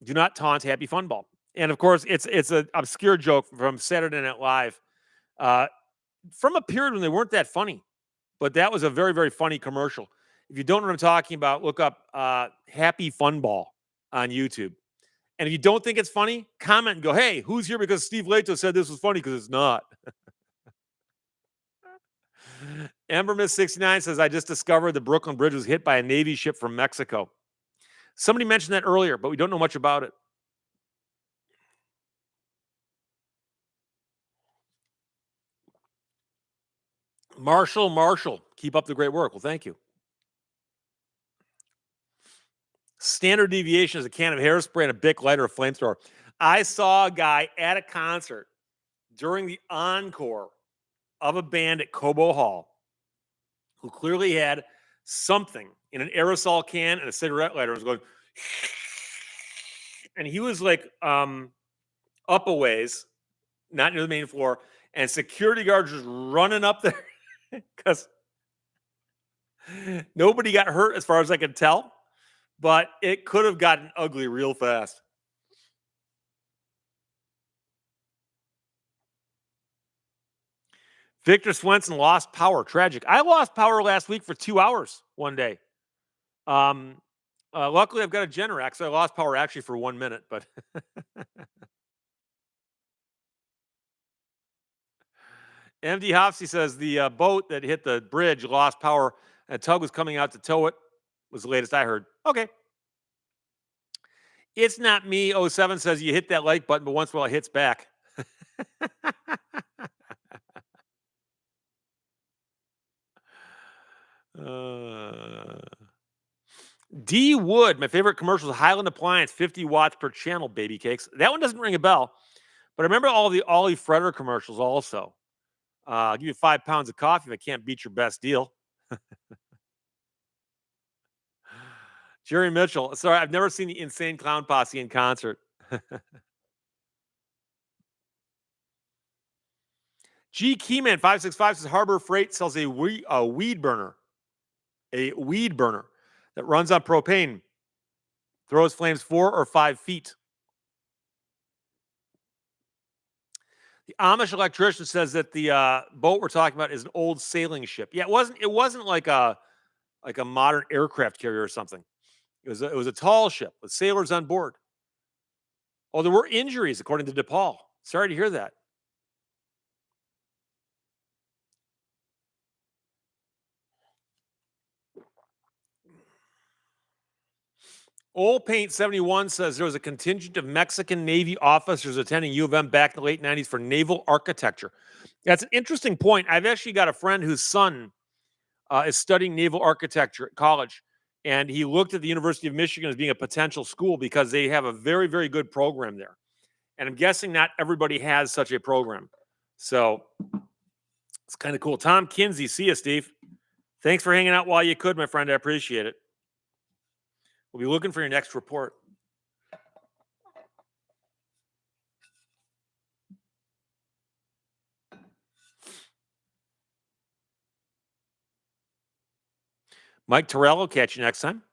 Do not taunt Happy Fun Ball. And of course, it's an obscure joke from Saturday Night Live from a period when they weren't that funny. But that was a very, very funny commercial. If you don't know what I'm talking about, look up Happy Fun Ball on YouTube. And if you don't think it's funny, comment and go, hey, who's here because Steve Lehto said this was funny? Because it's not. Amber Miss 69 says, I just discovered the Brooklyn Bridge was hit by a Navy ship from Mexico. Somebody mentioned that earlier, but we don't know much about it. Marshall, keep up the great work. Well, thank you. Standard deviation is a can of hairspray and a Bic lighter, a flamethrower. I saw a guy at a concert during the encore of a band at Cobo Hall who clearly had something in an aerosol can and a cigarette lighter, was going, and he was like up a ways, not near the main floor, and security guards just running up there because nobody got hurt as far as I could tell, but it could have gotten ugly real fast. Victor Swenson lost power. Tragic. I lost power last week for 2 hours one day. Luckily, I've got a Generac, so I lost power actually for 1 minute. But MD Hofsey says the boat that hit the bridge lost power. A tug was coming out to tow it. Was the latest I heard. Okay. It's not me. 07 says you hit that like button, but once in a while it hits back. D Wood, my favorite commercial is Highland Appliance, 50 watts per channel, baby cakes. That one doesn't ring a bell, but I remember all the Ollie Freder commercials also. I'll give you 5 pounds of coffee if I can't beat your best deal. Jerry Mitchell. Sorry, I've never seen the Insane Clown Posse in concert. G Keyman 565 says Harbor Freight sells a weed burner. A weed burner that runs on propane. Throws flames 4 or 5 feet. The Amish electrician says that the boat we're talking about is an old sailing ship. Yeah, it wasn't like a modern aircraft carrier or something. It was a tall ship with sailors on board. Oh, there were injuries according to DePaul. Sorry to hear that. Old Paint 71 says there was a contingent of Mexican Navy officers attending U of M back in the late 90s for naval architecture. That's an interesting point. I've actually got a friend whose son is studying naval architecture at college, and he looked at the University of Michigan as being a potential school because they have a very, very good program there. And I'm guessing not everybody has such a program. So it's kind of cool. Tom Kinsey, see you, Steve. Thanks for hanging out while you could, my friend. I appreciate it. We'll be looking for your next report. Mike Terrell will catch you next time.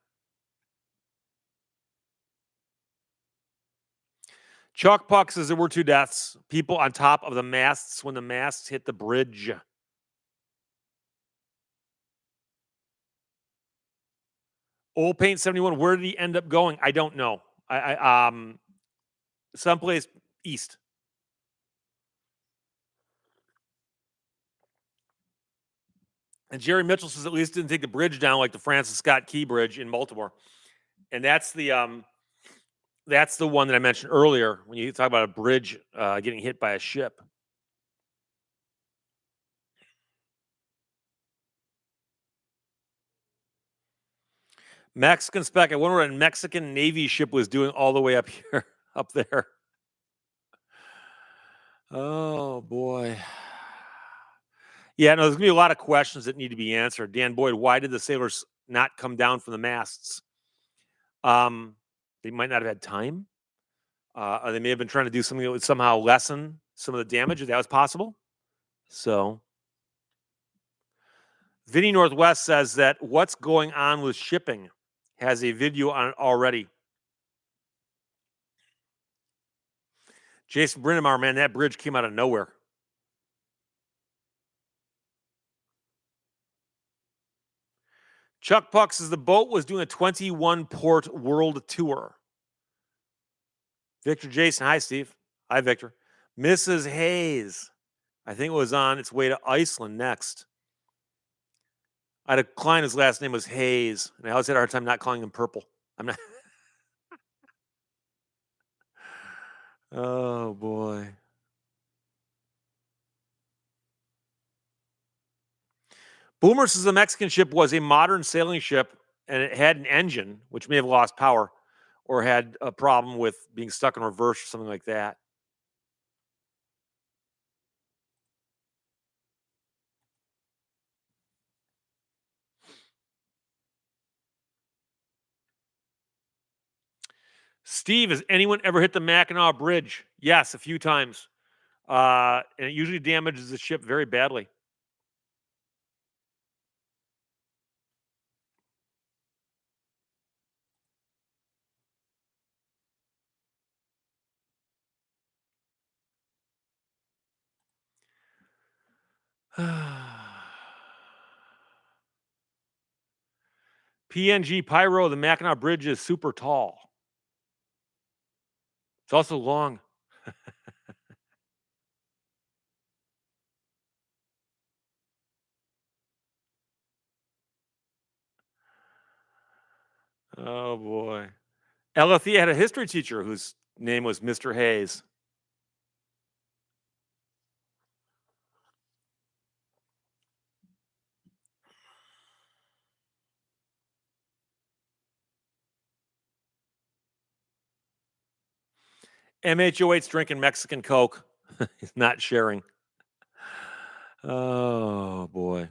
Chuck Puck says there were 2 deaths. People on top of the masts when the masts hit the bridge. Old Paint 71, where did he end up going? I don't know. Someplace east. And Jerry Mitchell says at least didn't take the bridge down like the Francis Scott Key Bridge in Baltimore. And that's the one that I mentioned earlier when you talk about a bridge getting hit by a ship. Mexican spec. I wonder what a Mexican Navy ship was doing all the way up here, up there. Oh boy. Yeah, no, there's gonna be a lot of questions that need to be answered. Dan Boyd, why did the sailors not come down from the masts? They might not have had time. Or they may have been trying to do something that would somehow lessen some of the damage, if that was possible. So, Vinny Northwest says that what's going on with shipping has a video on it already. Jason Brinemar, man, that bridge came out of nowhere. Chuck Puck says the boat was doing a 21 port world tour. Victor Jason, hi, Steve. Hi, Victor. Mrs. Hayes, I think it was on its way to Iceland next. I had a client whose last name was Hayes, and I always had a hard time not calling him Purple. I'm not. Oh, boy. Boomer says the Mexican ship was a modern sailing ship and it had an engine, which may have lost power or had a problem with being stuck in reverse or something like that. Steve, has anyone ever hit the Mackinac Bridge? Yes, a few times. And it usually damages the ship very badly. PNG Pyro, the Mackinac Bridge is super tall. It's also long. Oh boy. Alethea had a history teacher whose name was Mr. Hayes. MH08's drinking Mexican Coke. He's not sharing. Oh boy.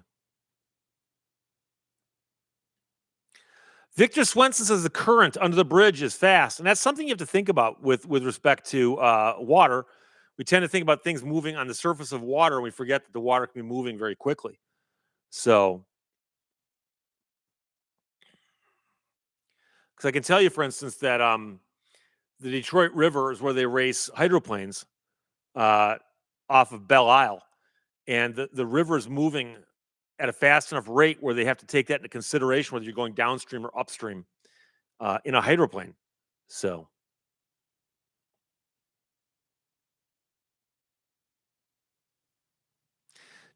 Victor Swenson says the current under the bridge is fast, and that's something you have to think about with respect to water. We tend to think about things moving on the surface of water, and we forget that the water can be moving very quickly. So, because I can tell you, for instance, that the Detroit River is where they race hydroplanes uh, off of Belle Isle, and the river is moving at a fast enough rate where they have to take that into consideration whether you're going downstream or upstream in a hydroplane. So,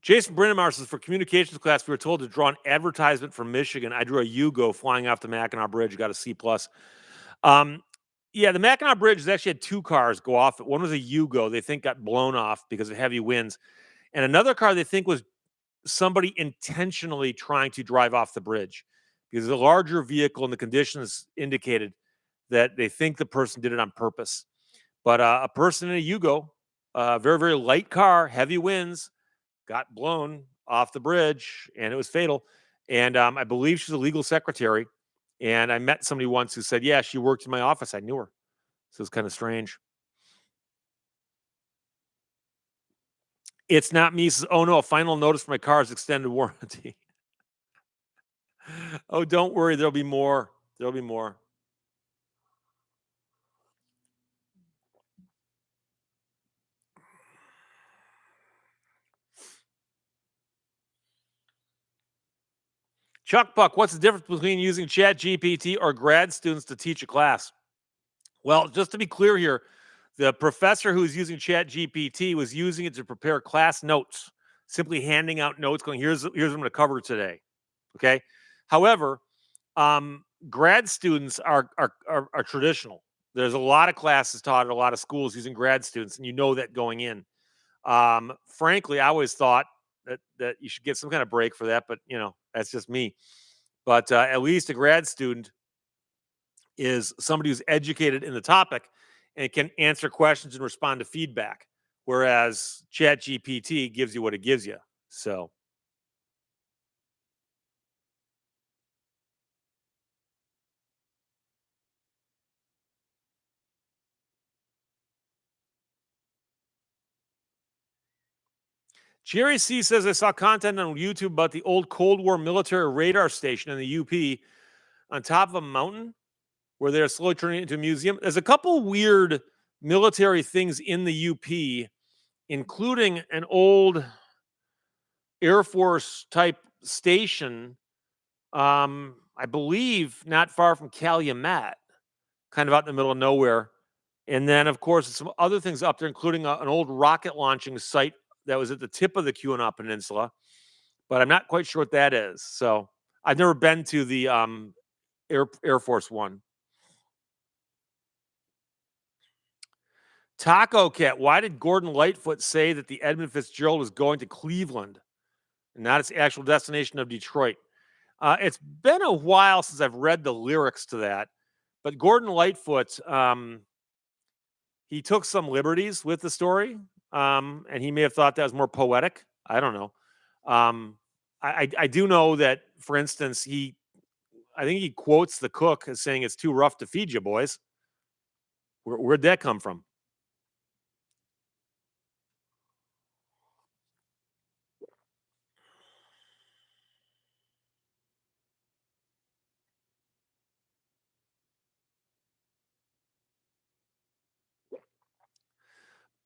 Jason Brindamar says for communications class, we were told to draw an advertisement for Michigan. I drew a Yugo flying off the Mackinac Bridge, got a C plus. Um, yeah, the Mackinac Bridge has actually had two cars go off. One was a Yugo, they think got blown off because of heavy winds, and another car they think was somebody intentionally trying to drive off the bridge because the larger vehicle and the conditions indicated that they think the person did it on purpose. But a person in a Yugo, very, very light car, heavy winds, got blown off the bridge and it was fatal. And I believe she's a legal secretary. And I met somebody once who said, yeah, she worked in my office. I knew her. So it's kind of strange. It's not me. Says, oh no, a final notice for my car's extended warranty. Oh, don't worry. There'll be more. There'll be more. Chuck Buck, what's the difference between using Chat GPT or grad students to teach a class? Well, just to be clear here, the professor who's using Chat GPT was using it to prepare class notes, simply handing out notes, going, here's what I'm going to cover today. Okay. However, grad students are traditional. There's a lot of classes taught at a lot of schools using grad students, and you know that going in. Frankly, I always thought that you should get some kind of break for that, but that's just me. But at least a grad student is somebody who's educated in the topic and can answer questions and respond to feedback, whereas Chat GPT gives you what it gives you. So Jerry C says I saw content on YouTube about the old Cold War military radar station in the UP on top of a mountain where they're slowly turning it into a museum. There's a couple weird military things in the UP, including an old Air Force type station, I believe not far from Calumet, kind of out in the middle of nowhere. And then, of course, some other things up there, including an old rocket launching site that was at the tip of the Keweenaw Peninsula, but I'm not quite sure what that is. So I've never been to the Air Force One. Taco Cat, why did Gordon Lightfoot say that the Edmund Fitzgerald was going to Cleveland? not its actual destination of Detroit. It's been a while since I've read the lyrics to that, but Gordon Lightfoot, he took some liberties with the story, and he may have thought that was more poetic. I don't know. Um, I do know that, for instance, I think he quotes the cook as saying it's too rough to feed you, boys. Where'd that come from?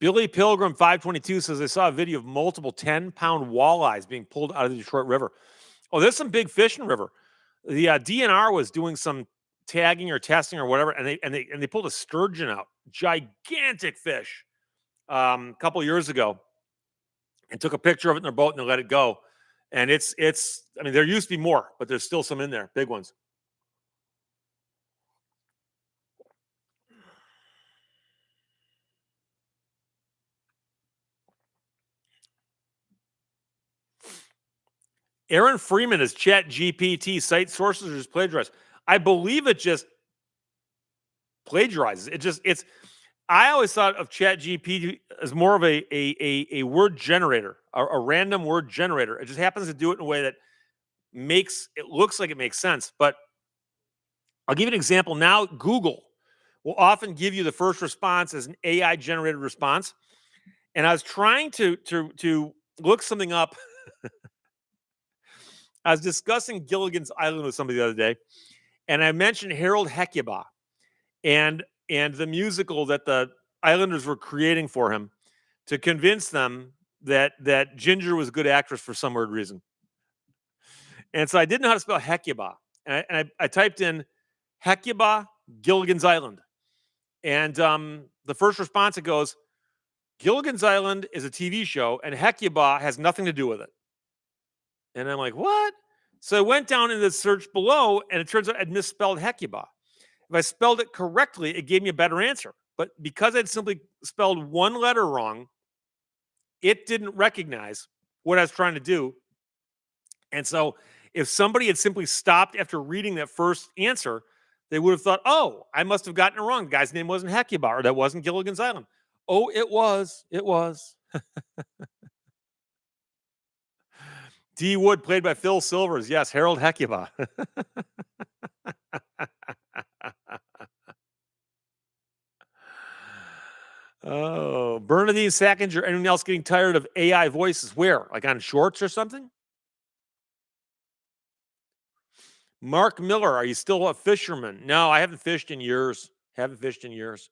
Billy Pilgrim 522 says, I saw a video of multiple 10-pound walleyes being pulled out of the Detroit River. Oh, there's some big fish in the river. The DNR was doing some tagging or testing or whatever, and they pulled a sturgeon out, gigantic fish, a couple years ago, and took a picture of it in their boat and they let it go. And it's I mean, there used to be more, but there's still some in there, big ones. Aaron Freeman is Chat GPT cite sources or just plagiarized. I believe it just plagiarizes. It's I always thought of Chat GPT as more of a word generator, a random word generator. It just happens to do it in a way that makes it looks like it makes sense. But I'll give you an example. Now, Google will often give you the first response as an AI generated response. And I was trying to look something up. I was discussing Gilligan's Island with somebody the other day, and I mentioned Harold Hecuba and the musical that the Islanders were creating for him to convince them that Ginger was a good actress for some weird reason. And so I didn't know how to spell Hecuba, and I typed in Hecuba Gilligan's Island, and the first response it goes, Gilligan's Island is a TV show, and Hecuba has nothing to do with it. And I'm like, what? So I went down in the search below, and it turns out I'd misspelled Hecuba. If I spelled it correctly, it gave me a better answer. But because I'd simply spelled one letter wrong, it didn't recognize what I was trying to do. And so if somebody had simply stopped after reading that first answer, they would have thought, oh, I must have gotten it wrong. The guy's name wasn't Hecuba, or that wasn't Gilligan's Island. Oh, it was. It was. D. Wood, played by Phil Silvers. Yes, Harold Hecuba. Oh, Bernadine Sackinger. Anyone else getting tired of AI voices? Where? Like on shorts or something? Mark Miller, are you still a fisherman? No, I haven't fished in years. Haven't fished in years.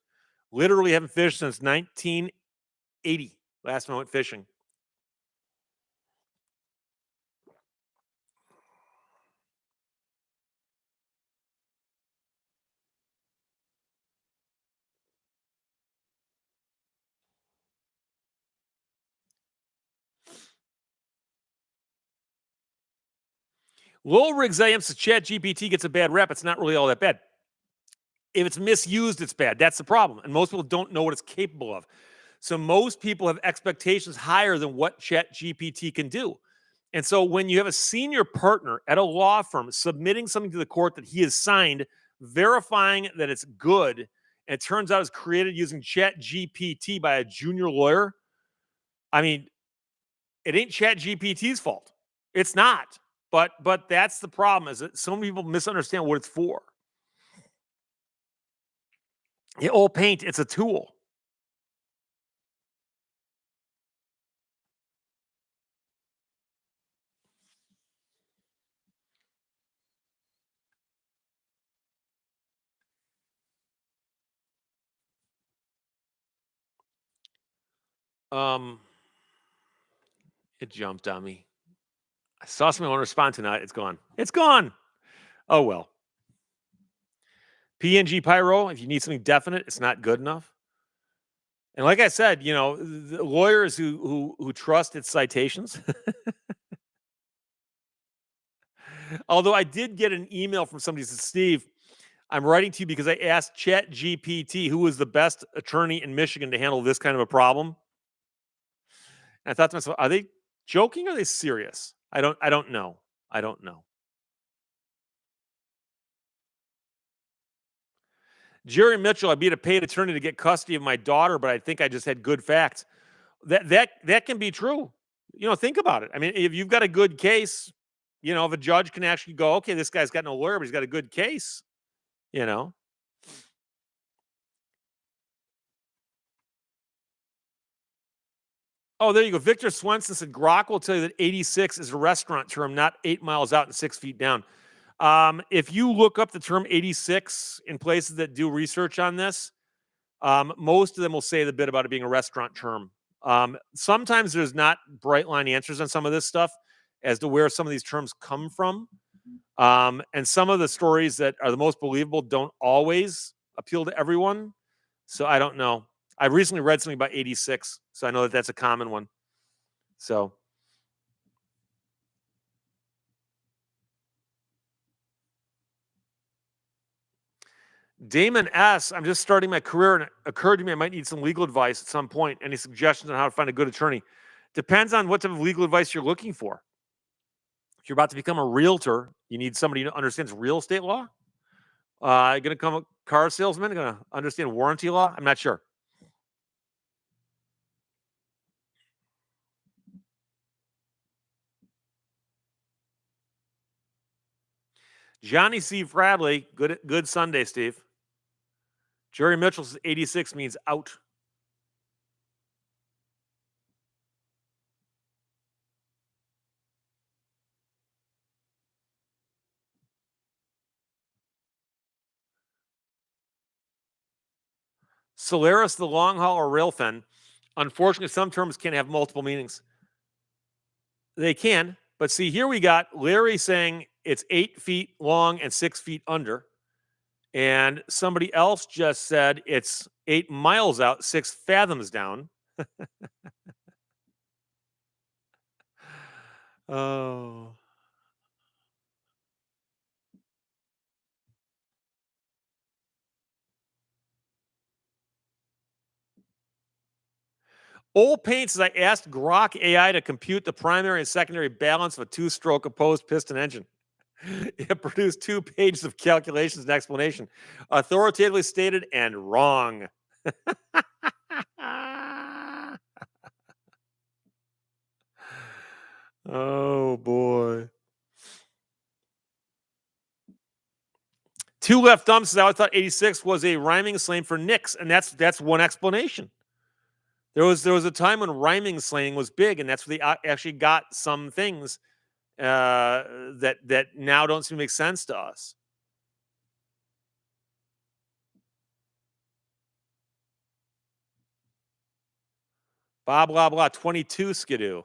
Literally haven't fished since 1980. Last time I went fishing. Lowell Riggs AM says Chat GPT gets a bad rep. It's not really all that bad. If it's misused, it's bad. That's the problem. And most people don't know what it's capable of. So most people have expectations higher than what Chat GPT can do. And so when you have a senior partner at a law firm submitting something to the court that he has signed, verifying that it's good, and it turns out it's created using Chat GPT by a junior lawyer, I mean, it ain't Chat GPT's fault. It's not. But that's the problem, is that so many people misunderstand what it's for. Yeah, old paint, it's a tool. Um, it jumped on me. I saw something I want to respond to now. It's gone. It's gone. Oh well. PNG Pyro, if you need something definite, it's not good enough. And like I said, the lawyers who trust its citations. Although I did get an email from somebody who said, Steve, I'm writing to you because I asked Chat GPT who was the best attorney in Michigan to handle this kind of a problem. And I thought to myself, are they joking or are they serious? I don't know. I don't know. Jerry Mitchell, I beat a paid attorney to get custody of my daughter, but I think I just had good facts. That can be true. Think about it. I mean, if you've got a good case, if a judge can actually go, okay, this guy's got no lawyer, but he's got a good case, you know. Oh, there you go. Victor Swenson said Grok will tell you that 86 is a restaurant term, not 8 miles out and 6 feet down. If you look up the term 86 in places that do research on this, most of them will say the bit about it being a restaurant term. Sometimes there's not bright line answers on some of this stuff as to where some of these terms come from. And some of the stories that are the most believable don't always appeal to everyone. So I don't know. I recently read something about 86, so I know that that's a common one. So Damon S., I'm just starting my career and it occurred to me I might need some legal advice at some point. Any suggestions on how to find a good attorney? Depends on what type of legal advice you're looking for. If you're about to become a realtor, you need somebody who understands real estate law. Going to become a car salesman, going to understand warranty law. I'm not sure. Johnny C. Bradley, good Sunday, Steve. Jerry Mitchell says 86 means out. Solaris, the long haul, or railfen. Unfortunately, some terms can have multiple meanings. They can, but see, here we got Larry saying it's 8 feet long and 6 feet under. And somebody else just said it's 8 miles out, 6 fathoms down. Oh. Old Paint says I asked Grok AI to compute the primary and secondary balance of a two-stroke opposed piston engine. It produced 2 pages of calculations and explanation, authoritatively stated and wrong. Oh boy. Two left thumbs says I always thought 86 was a rhyming slang for Knicks, and that's one explanation. There was a time when rhyming slang was big, and that's where they actually got some things that now don't seem to make sense to us. Blah blah blah. 22 skidoo.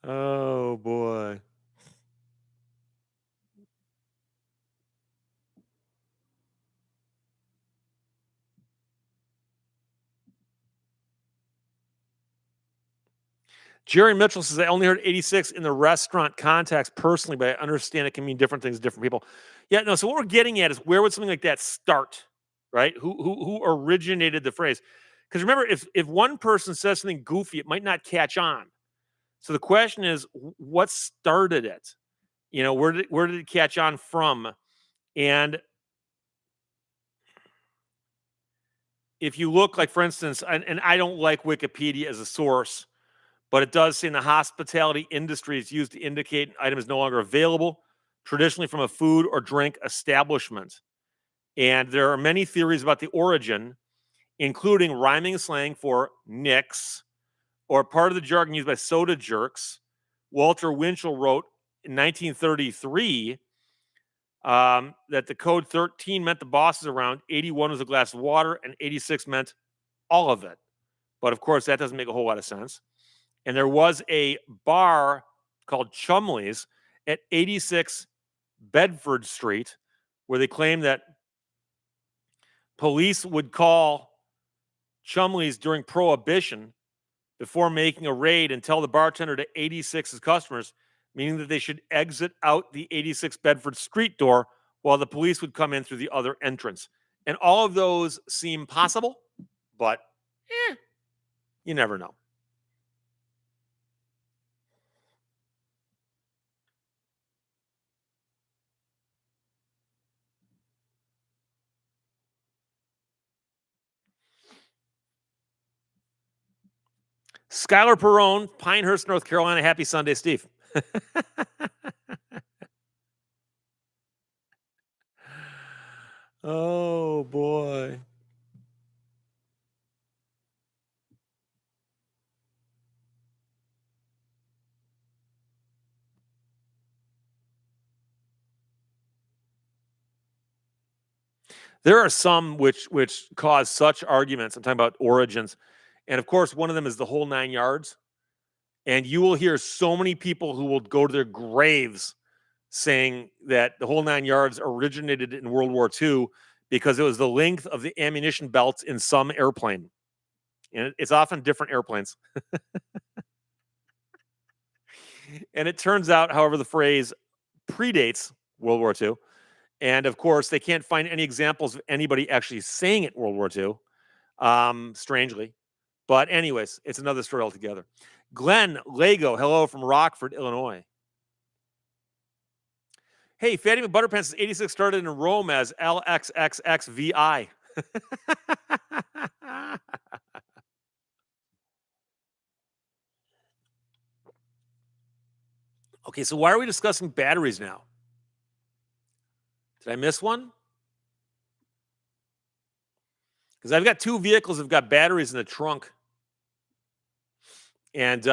Oh boy. Jerry Mitchell says I only heard 86 in the restaurant context personally, but I understand it can mean different things to different people. Yeah, no. So what we're getting at is where would something like that start, right? Who originated the phrase? Because remember, if one person says something goofy, it might not catch on. So the question is, what started it? Where did it catch on from? And if you look, like for instance, and I don't like Wikipedia as a source, but it does say in the hospitality industry is used to indicate an item is no longer available, traditionally from a food or drink establishment. And there are many theories about the origin, including rhyming slang for nicks, or part of the jargon used by soda jerks. Walter Winchell wrote in 1933 that the code 13 meant the bosses around, 81 was a glass of water, and 86 meant all of it. But of course, that doesn't make a whole lot of sense. And there was a bar called Chumley's at 86 Bedford Street where they claimed that police would call Chumley's during Prohibition before making a raid and tell the bartender to 86's customers, meaning that they should exit out the 86 Bedford Street door while the police would come in through the other entrance. And all of those seem possible, but You never know. Skylar Perone, Pinehurst, North Carolina. Happy Sunday, Steve. Oh, boy. There are some which cause such arguments. I'm talking about origins. And of course, one of them is the whole 9 yards. And you will hear so many people who will go to their graves saying that the whole 9 yards originated in World War II because it was the length of the ammunition belts in some airplane. And it's often different airplanes. And it turns out, however, the phrase predates World War II. And of course, they can't find any examples of anybody actually saying it in World War II, strangely. But, anyways, it's another story altogether. Glenn Lego, hello from Rockford, Illinois. Hey, Fatty McButterpants 86 started in Rome as LXXXVI. Okay, so why are we discussing batteries now? Did I miss one? Because I've got two vehicles that have got batteries in the trunk. And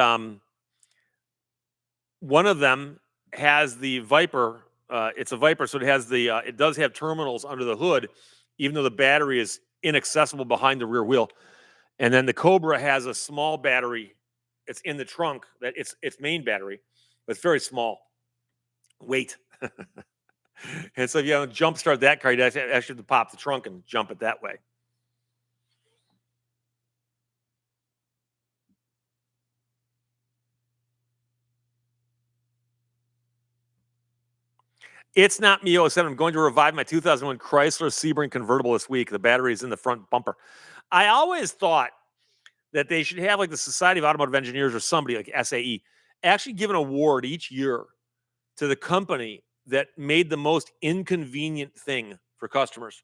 one of them has the Viper. It's a Viper, so it has the. It does have terminals under the hood, even though the battery is inaccessible behind the rear wheel. And then the Cobra has a small battery. It's in the trunk. That its main battery, but it's very small. Weight. And so if you don't jump start that car, you actually have to pop the trunk and jump it that way. It's not me 07. I'm going to revive my 2001 Chrysler Sebring convertible this week. The battery is in the front bumper. I always thought that they should have like the Society of Automotive Engineers or somebody like SAE actually give an award each year to the company that made the most inconvenient thing for customers.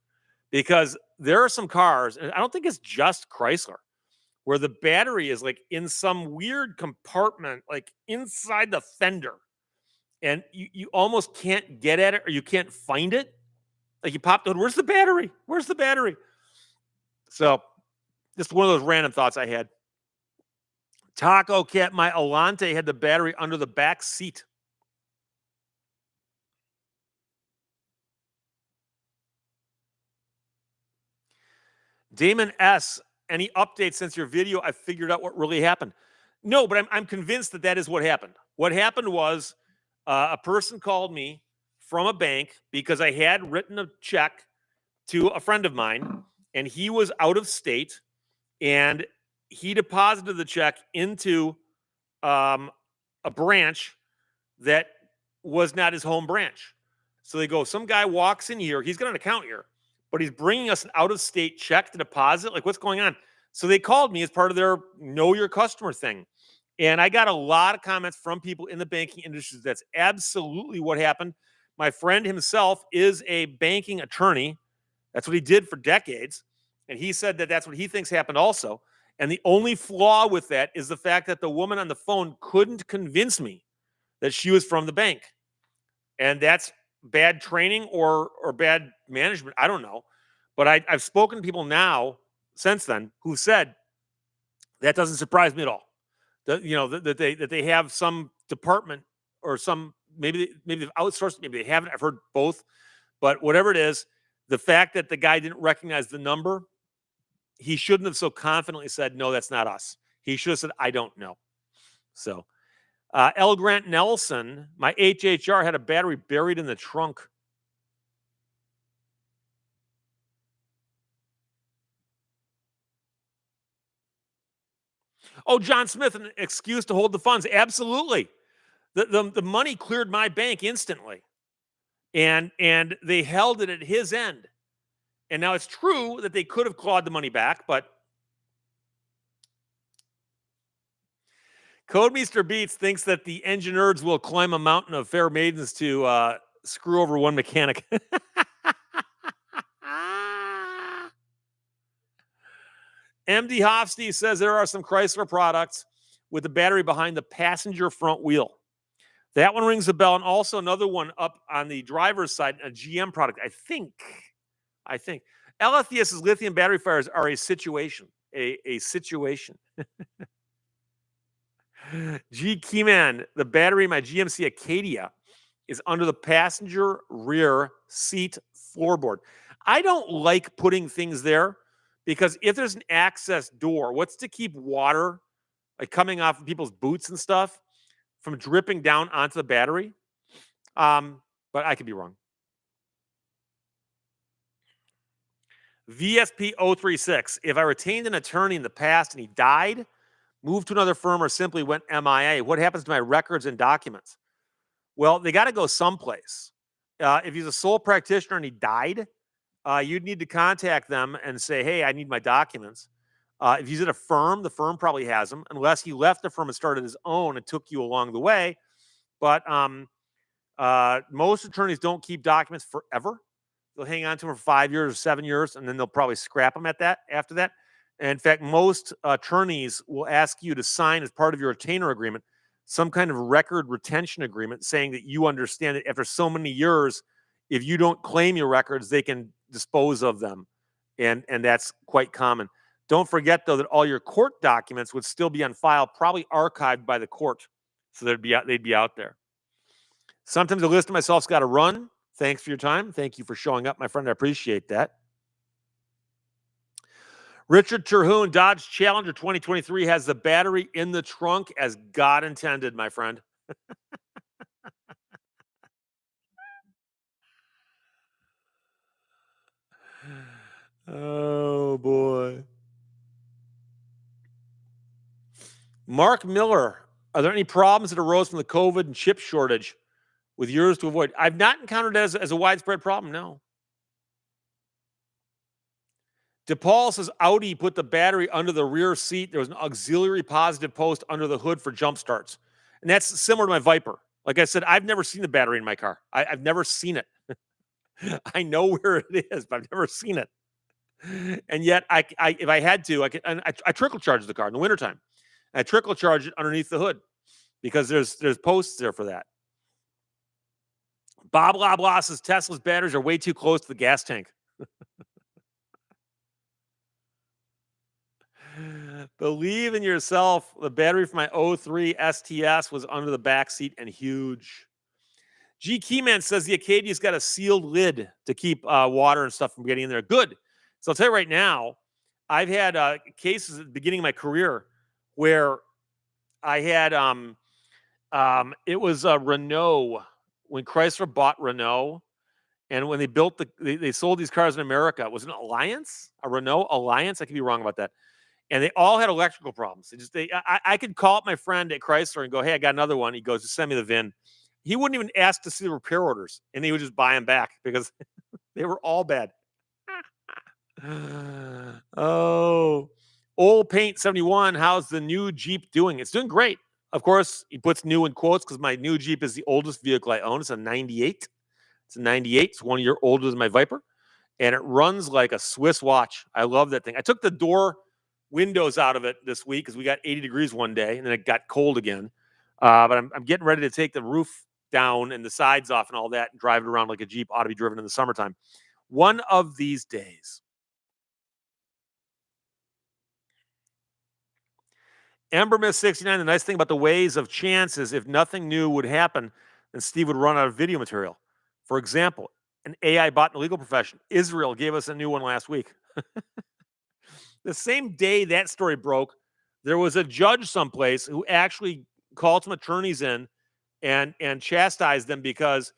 Because there are some cars, and I don't think it's just Chrysler, where the battery is like in some weird compartment, like inside the fender. And you almost can't get at it or you can't find it. Like you popped out, where's the battery? Where's the battery? So just one of those random thoughts I had. Taco Cat, my Alante had the battery under the back seat. Damon S., any updates since your video? I figured out what really happened. No, but I'm convinced that that is what happened. What happened was a person called me from a bank because I had written a check to a friend of mine, and he was out of state, and he deposited the check into a branch that was not his home branch. So they go, some guy walks in here. He's got an account here, but he's bringing us an out-of-state check to deposit. Like, what's going on? So they called me as part of their know your customer thing. And I got a lot of comments from people in the banking industry. That's absolutely what happened. My friend himself is a banking attorney. That's what he did for decades. And he said that that's what he thinks happened also. And the only flaw with that is the fact that the woman on the phone couldn't convince me that she was from the bank. And that's bad training or bad management. I don't know. But I've spoken to people now since then who said that doesn't surprise me at all. That they have some department or some maybe they've outsourced, maybe they haven't. I've heard both, but whatever it is, the fact that the guy didn't recognize the number, he shouldn't have so confidently said, "No, that's not us." He should have said, "I don't know." So, L. Grant Nelson, my HHR had a battery buried in the trunk. Oh, John Smith, an excuse to hold the funds. Absolutely. The money cleared my bank instantly. And they held it at his end. And now it's true that they could have clawed the money back, but Codemeister Beats thinks that the engine nerds will climb a mountain of fair maidens to screw over one mechanic. MD Hofstee says there are some Chrysler products with the battery behind the passenger front wheel. That one rings a bell. And also another one up on the driver's side, a GM product. I think. Eletheus's lithium battery fires are a situation. A situation. G Keyman, the battery in my GMC Acadia is under the passenger rear seat floorboard. I don't like putting things there because if there's an access door, what's to keep water like coming off of people's boots and stuff from dripping down onto the battery? But I could be wrong. VSP 036. If I retained an attorney in the past and he died, moved to another firm, or simply went MIA, what happens to my records and documents? Well, they got to go someplace. If he's a sole practitioner and he died, you'd need to contact them and say, hey, I need my documents. If he's at a firm, the firm probably has them, unless he left the firm and started his own and took you along the way. But most attorneys don't keep documents forever. They'll hang on to them for 5 years or 7 years, and then they'll probably scrap them after that. And in fact, most attorneys will ask you to sign as part of your retainer agreement some kind of record retention agreement saying that you understand that after so many years, if you don't claim your records, they can dispose of them. And that's quite common. Don't forget, though, that all your court documents would still be on file, probably archived by the court. So they'd be out there. Sometimes the list of myself's got to run. Thanks for your time. Thank you for showing up, my friend. I appreciate that. Richard Terhune, Dodge Challenger 2023 has the battery in the trunk as God intended, my friend. Oh, boy. Mark Miller, are there any problems that arose from the COVID and chip shortage with yours to avoid? I've not encountered it as a widespread problem, no. DePaul says Audi put the battery under the rear seat. There was an auxiliary positive post under the hood for jump starts. And that's similar to my Viper. Like I said, I've never seen the battery in my car. I've never seen it. I know where it is, but I've never seen it. And yet, if I had to, I trickle charge the car in the wintertime. I trickle charge it underneath the hood because there's posts there for that. Bob Loblaw says Tesla's batteries are way too close to the gas tank. Believe in yourself. The battery for my 03 STS was under the back seat and huge. G Keyman says the Acadia's got a sealed lid to keep water and stuff from getting in there. Good. So I'll tell you right now, I've had cases at the beginning of my career where I had it was Renault, when Chrysler bought Renault, and when they built they sold these cars in America. Was it an Alliance? A Renault Alliance? I could be wrong about that. And they all had electrical problems. I could call up my friend at Chrysler and go, hey, I got another one. He goes, just send me the VIN. He wouldn't even ask to see the repair orders, and he would just buy them back because they were all bad. Oh, Old Paint 71. How's the new Jeep doing? It's doing great. Of course, he puts new in quotes because my new Jeep is the oldest vehicle I own. It's a 98. It's a 98. It's 1 year older than my Viper, and it runs like a Swiss watch. I love that thing. I took the door windows out of it this week because we got 80 degrees one day, and then it got cold again. But I'm getting ready to take the roof down and the sides off and all that and drive it around like a Jeep ought to be driven in the summertime. One of these days. Ember Miss 69, the nice thing about the ways of chance is if nothing new would happen, then Steve would run out of video material. For example, an AI bot in the legal profession. Israel gave us a new one last week. The same day that story broke, there was a judge someplace who actually called some attorneys in and chastised them because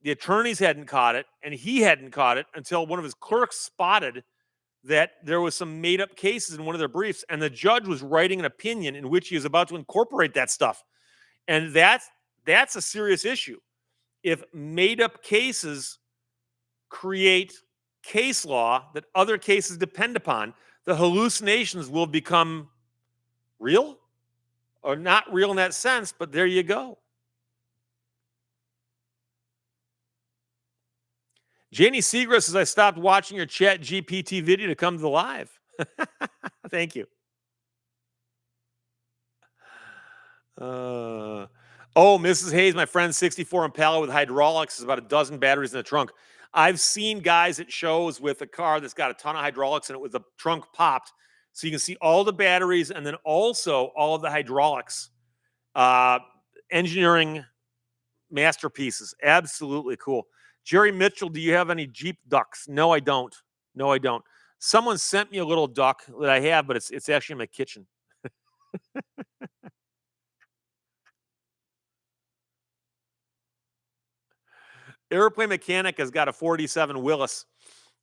the attorneys hadn't caught it and he hadn't caught it until one of his clerks spotted that there was some made up cases in one of their briefs, and the judge was writing an opinion in which he was about to incorporate that stuff. And that's a serious issue. If made up cases create case law that other cases depend upon, the hallucinations will become real. or not real in that sense, but there you go. Janie Seagrass says, I stopped watching your Chat GPT video to come to the live. Thank you. Mrs. Hayes, my friend, 64 Impala with hydraulics, is about a dozen batteries in the trunk. I've seen guys at shows with a car that's got a ton of hydraulics in it with the trunk popped. So you can see all the batteries and then also all of the hydraulics. Engineering masterpieces. Absolutely cool. Jerry Mitchell, do you have any Jeep ducks? No, I don't. No, I don't. Someone sent me a little duck that I have, but it's actually in my kitchen. Airplane Mechanic has got a 47 Willis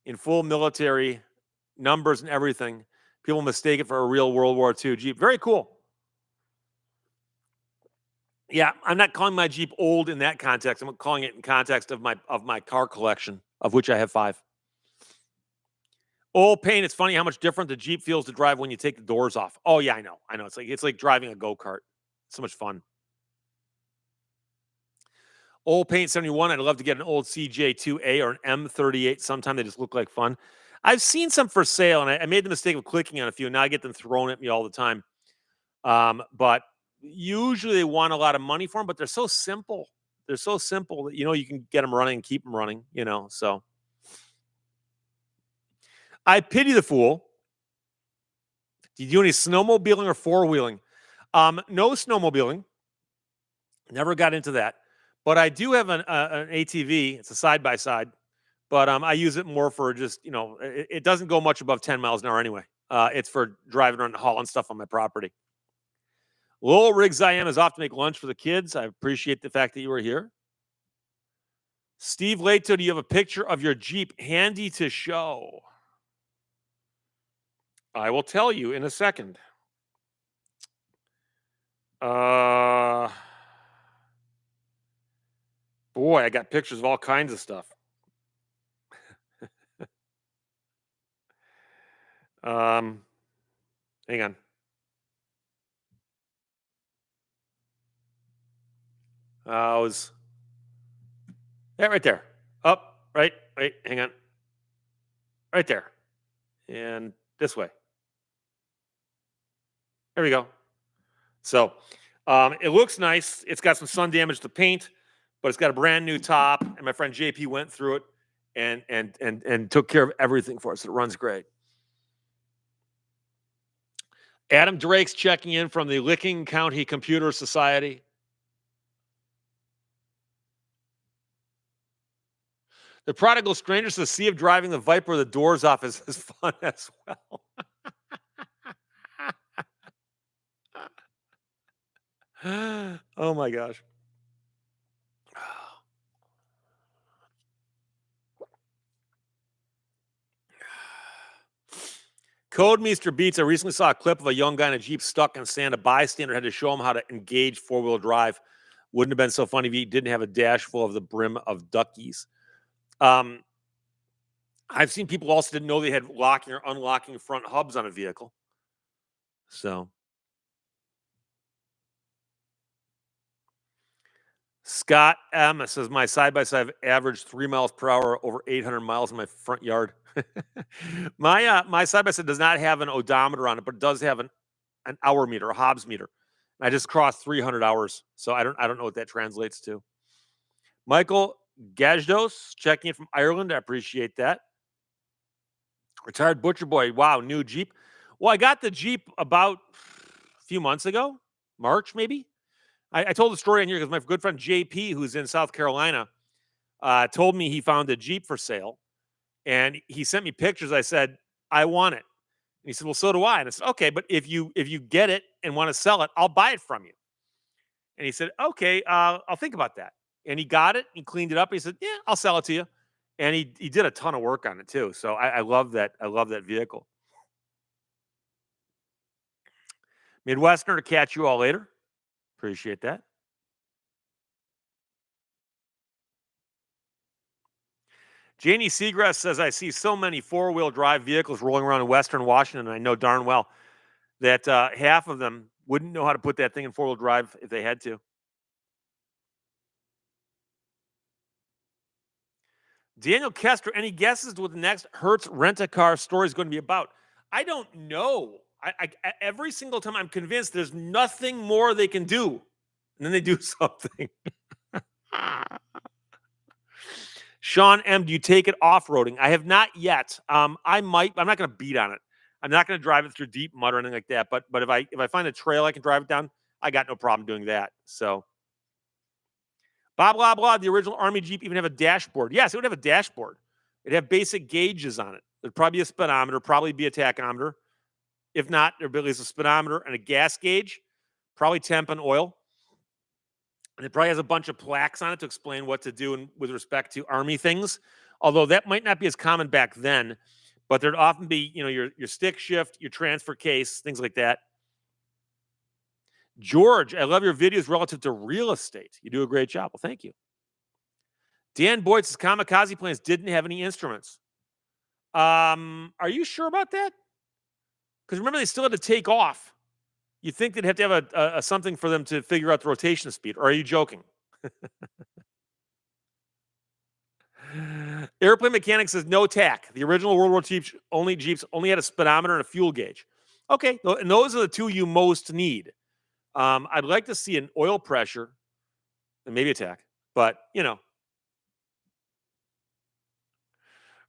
in full military numbers and everything. People mistake it for a real World War II Jeep. Very cool. Yeah, I'm not calling my Jeep old in that context. I'm calling it in context of my car collection, of which I have 5. Old paint. It's funny how much different the Jeep feels to drive when you take the doors off. Oh yeah, I know. It's like driving a go-kart. So much fun. Old Paint 71. I'd love to get an old CJ2A or an M38 sometime. They just look like fun. I've seen some for sale, and I made the mistake of clicking on a few. Now I get them thrown at me all the time. But usually they want a lot of money for them, but they're so simple. They're so simple that, you can get them running and keep them running, So I pity the fool. Do you do any snowmobiling or four-wheeling? No snowmobiling. Never got into that. But I do have an ATV. It's a side-by-side. But I use it more for just, it doesn't go much above 10 miles an hour anyway. It's for driving around and hauling stuff on my property. Lowell Riggs I am is off to make lunch for the kids. I appreciate the fact that you were here. Steve Lehto, do you have a picture of your Jeep handy to show? I will tell you in a second. Boy, I got pictures of all kinds of stuff. Hang on. I was right there. Up, right, hang on. Right there. And this way. There we go. So it looks nice. It's got some sun damage to paint, but it's got a brand new top. And my friend JP went through it and took care of everything for us. It runs great. Adam Drake's checking in from the Licking County Computer Society. The Prodigal Stranger says, see if driving the Viper the doors off is as fun as well. Oh my gosh. Code Meester Beats. I recently saw a clip of a young guy in a Jeep stuck in sand. A bystander had to show him how to engage four-wheel drive. Wouldn't have been so funny if he didn't have a dash full of the brim of duckies. I've seen people also didn't know they had locking or unlocking front hubs on a vehicle. So Scott M says my side-by-side averaged 3 miles per hour over 800 miles in my front yard. My side-by-side does not have an odometer on it, but it does have an hour meter, a Hobbs meter. I just crossed 300 hours, so I don't know what that translates to. Michael Gajdos checking in from Ireland. I appreciate that. Retired Butcher Boy. Wow, new Jeep. Well, I got the Jeep about a few months ago, March maybe. I told the story on here because my good friend JP, who's in South Carolina, told me he found a Jeep for sale. And he sent me pictures. I said, I want it. And he said, well, so do I. And I said, okay, but if you get it and want to sell it, I'll buy it from you. And he said, okay, I'll think about that. And he got it. He cleaned it up. He said, yeah, I'll sell it to you. And he did a ton of work on it too. So I love that. I love that vehicle. Midwesterner, to catch you all later. Appreciate that. Janie Seagrass says, I see so many four-wheel drive vehicles rolling around in Western Washington, and I know darn well that half of them Wouldn't know how to put that thing in four-wheel drive if they had to. Daniel Kester, any guesses to what the next Hertz rent-a-car story is going to be about? I don't know. Every single time I'm convinced there's nothing more they can do, and then they do something. Sean M, do you take it off-roading? I have not yet. I might. I'm not going to beat on it. I'm not going to drive it through deep mud or anything like that. But if I find a trail I can drive it down, I got no problem doing that. So, blah blah. The original Army Jeep even have a dashboard. Yes, it would have a dashboard. It'd have basic gauges on it. There'd probably be a speedometer, probably be a tachometer. If not, there'd be at least a speedometer and a gas gauge, probably temp and oil. And it probably has a bunch of plaques on it to explain what to do with respect to Army things. Although that might not be as common back then, but there'd often be, your stick shift, your transfer case, things like that. George, I love your videos relative to real estate. You do a great job. Well, thank you. Dan Boyd's kamikaze planes didn't have any instruments. Are you sure about that? Because remember, they still had to take off. You think they'd have to have a something for them to figure out the rotation speed, or are you joking? Airplane Mechanic says no tack. The original World War Jeeps only had a speedometer and a fuel gauge. Okay, and those are the two you most need. I'd like to see an oil pressure and maybe a tack, but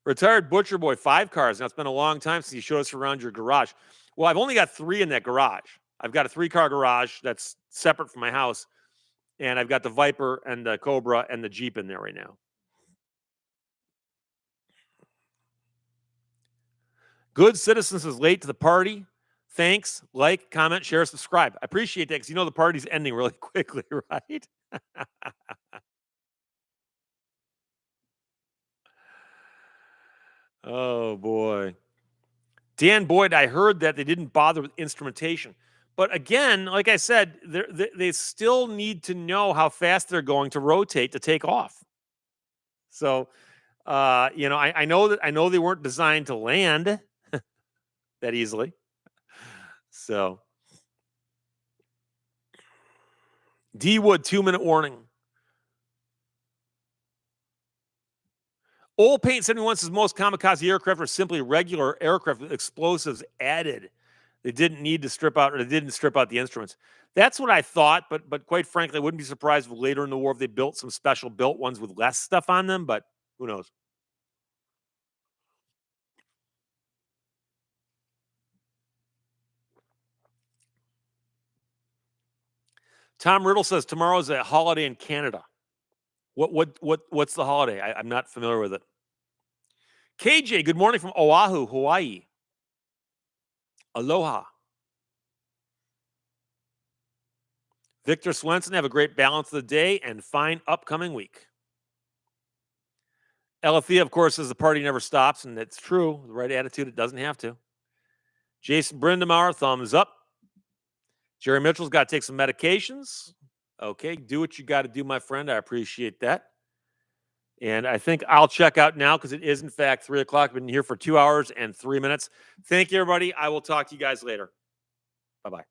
Retired Butcher Boy, 5 cars. Now, it's been a long time since you showed us around your garage. Well, I've only got 3 in that garage. I've got a 3-car garage that's separate from my house, and I've got the Viper and the Cobra and the Jeep in there right now. Good Citizens is late to the party. Thanks. Like, comment, share, subscribe. I appreciate that because the party's ending really quickly, right? Oh, boy. Dan Boyd, I heard that they didn't bother with instrumentation. But again, like I said, they still need to know how fast they're going to rotate to take off. So, I know they weren't designed to land that easily. So, D Wood, 2-minute warning. Old Paint 71 says most kamikaze aircraft are simply regular aircraft with explosives added. They didn't need to strip out, or they didn't strip out the instruments. That's what I thought, but quite frankly, I wouldn't be surprised if later in the war if they built some special built ones with less stuff on them, but who knows? Tom Riddle says tomorrow's a holiday in Canada. What's the holiday? I'm not familiar with it. KJ, good morning from Oahu, Hawaii. Aloha. Victor Swenson, have a great balance of the day and fine upcoming week. Alethea, of course, says the party never stops, and it's true. The right attitude, it doesn't have to. Jason Brindamauer, thumbs up. Jerry Mitchell's got to take some medications. Okay, do what you got to do, my friend. I appreciate that. And I think I'll check out now because it is, in fact, 3 o'clock. I've been here for 2 hours and 3 minutes. Thank you, everybody. I will talk to you guys later. Bye-bye.